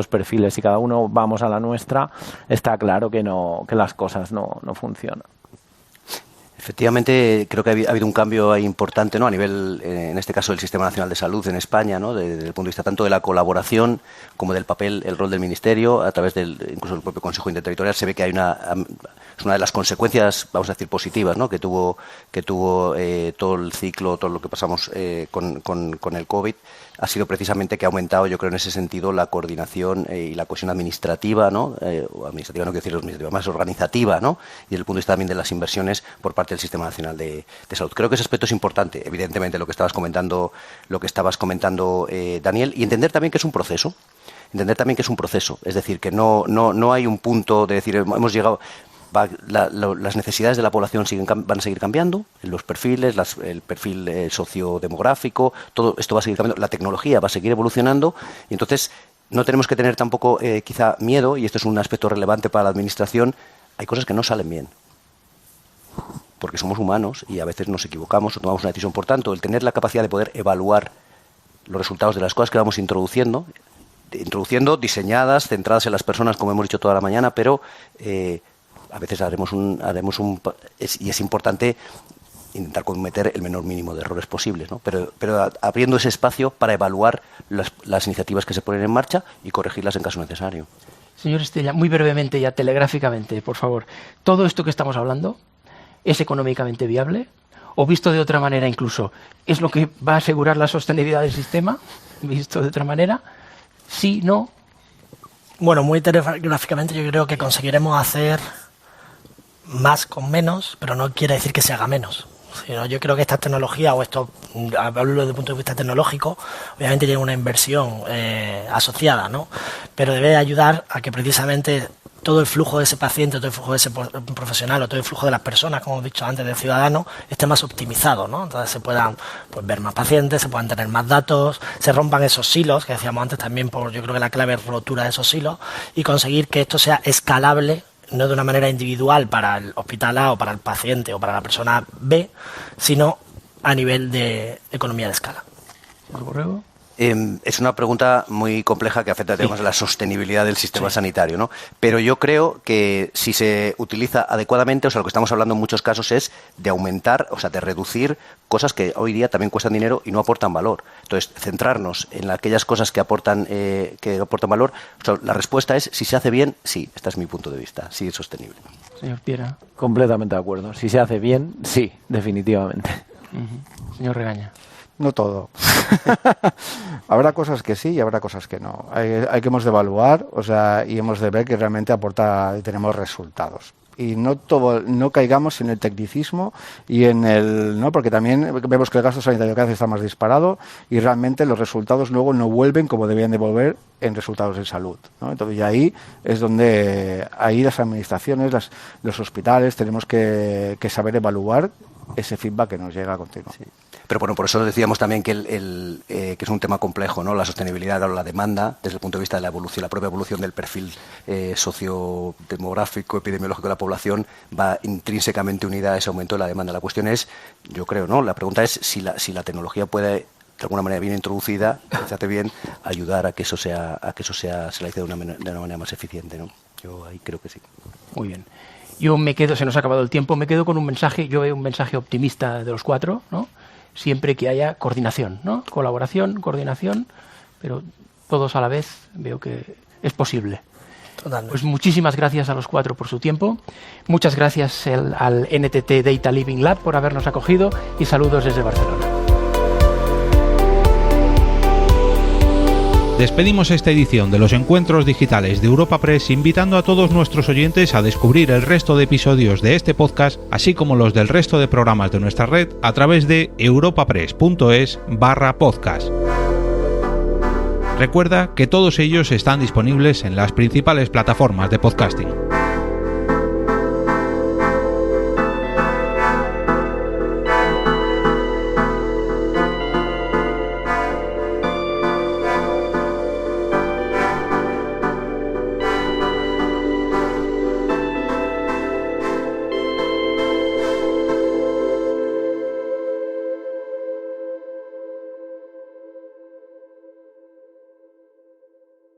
perfiles. Si cada uno vamos a la nuestra, está claro que las cosas no funcionan. Efectivamente, creo que ha habido un cambio ahí importante, ¿no? A nivel, en este caso, del Sistema Nacional de Salud en España, ¿no? Desde el punto de vista tanto de la colaboración como del papel, el rol del Ministerio, a través incluso del propio Consejo Interterritorial, se ve que es una de las consecuencias, vamos a decir, positivas, ¿no? que tuvo todo el ciclo, todo lo que pasamos con el COVID, ha sido precisamente que ha aumentado, yo creo, en ese sentido, la coordinación y la cohesión administrativa, ¿no? O administrativa, no quiero decir administrativa, más organizativa, ¿no? Y desde el punto de vista también de las inversiones por parte del Sistema Nacional de Salud. Creo que ese aspecto es importante, evidentemente, lo que estabas comentando, Daniel, y entender también que es un proceso. Es decir, que no hay un punto de decir, hemos llegado... las necesidades de la población van a seguir cambiando, los perfiles, el perfil sociodemográfico, todo esto va a seguir cambiando, la tecnología va a seguir evolucionando y entonces no tenemos que tener tampoco quizá miedo, y esto es un aspecto relevante para la administración, hay cosas que no salen bien. porque somos humanos y a veces nos equivocamos o tomamos una decisión. Por tanto, el tener la capacidad de poder evaluar los resultados de las cosas que vamos introduciendo diseñadas, centradas en las personas, como hemos dicho toda la mañana, pero a veces y es importante intentar cometer el menor mínimo de errores posibles, ¿no? Pero abriendo ese espacio para evaluar las iniciativas que se ponen en marcha y corregirlas en caso necesario. Señor Estella, muy brevemente, ya telegráficamente, por favor. ¿Todo esto que estamos hablando es económicamente viable? O visto de otra manera incluso, ¿es lo que va a asegurar la sostenibilidad del sistema? ¿Visto de otra manera? ¿Sí? ¿No? Bueno, muy telegráficamente yo creo que conseguiremos hacer más con menos, pero no quiere decir que se haga menos. Sino yo creo que esta tecnología, o esto, hablo desde el punto de vista tecnológico, obviamente tiene una inversión asociada, ¿no? Pero debe ayudar a que precisamente todo el flujo de ese paciente, todo el flujo de ese profesional o todo el flujo de las personas, como hemos dicho antes, del ciudadano, esté más optimizado, ¿no? Entonces se puedan ver más pacientes, se puedan tener más datos, se rompan esos silos, que decíamos antes también, yo creo que la clave es rotura de esos silos, y conseguir que esto sea escalable, no de una manera individual para el hospital A o para el paciente o para la persona B, sino a nivel de economía de escala. ¿Borrego? Es una pregunta muy compleja que afecta, digamos, a la sostenibilidad del sistema sanitario, ¿no? Pero yo creo que si se utiliza adecuadamente, o sea, lo que estamos hablando en muchos casos es de aumentar, o sea, de reducir cosas que hoy día también cuestan dinero y no aportan valor. Entonces, centrarnos en aquellas cosas que aportan valor, o sea, la respuesta es, si se hace bien, sí, este es mi punto de vista, sí es sostenible. Señor Piera. Completamente de acuerdo. Si se hace bien, sí, definitivamente. Señor Regaña. No todo. Habrá cosas que sí y habrá cosas que no. Hay que hemos de evaluar, o sea, y hemos de ver que realmente aporta y tenemos resultados. Y no caigamos en el tecnicismo y en el, ¿no? Porque también vemos que el gasto sanitario cada vez está más disparado y realmente los resultados luego no vuelven como debían de volver en resultados de salud, ¿no? Entonces, y ahí es donde ahí las administraciones, los hospitales tenemos que saber evaluar ese feedback que nos llega a continuo. Sí. Pero bueno, por eso decíamos también que que es un tema complejo, ¿no? La sostenibilidad, la demanda, desde el punto de vista de la evolución, la propia evolución del perfil sociodemográfico, epidemiológico de la población va intrínsecamente unida a ese aumento de la demanda. La cuestión es, yo creo, ¿no? La pregunta es si la tecnología puede, de alguna manera bien introducida, se hace bien, ayudar a que eso se realice de una manera más eficiente, ¿no? Yo ahí creo que sí. Muy bien. Yo se nos ha acabado el tiempo, me quedo con un mensaje, yo veo un mensaje optimista de los cuatro, ¿no? Siempre que haya coordinación, ¿no? Colaboración, coordinación, pero todos a la vez veo que es posible. Totalmente. Pues muchísimas gracias a los cuatro por su tiempo, muchas gracias al NTT Data Living Lab por habernos acogido y saludos desde Barcelona. Despedimos esta edición de los encuentros digitales de Europa Press invitando a todos nuestros oyentes a descubrir el resto de episodios de este podcast, así como los del resto de programas de nuestra red a través de europapress.es/podcast. Recuerda que todos ellos están disponibles en las principales plataformas de podcasting.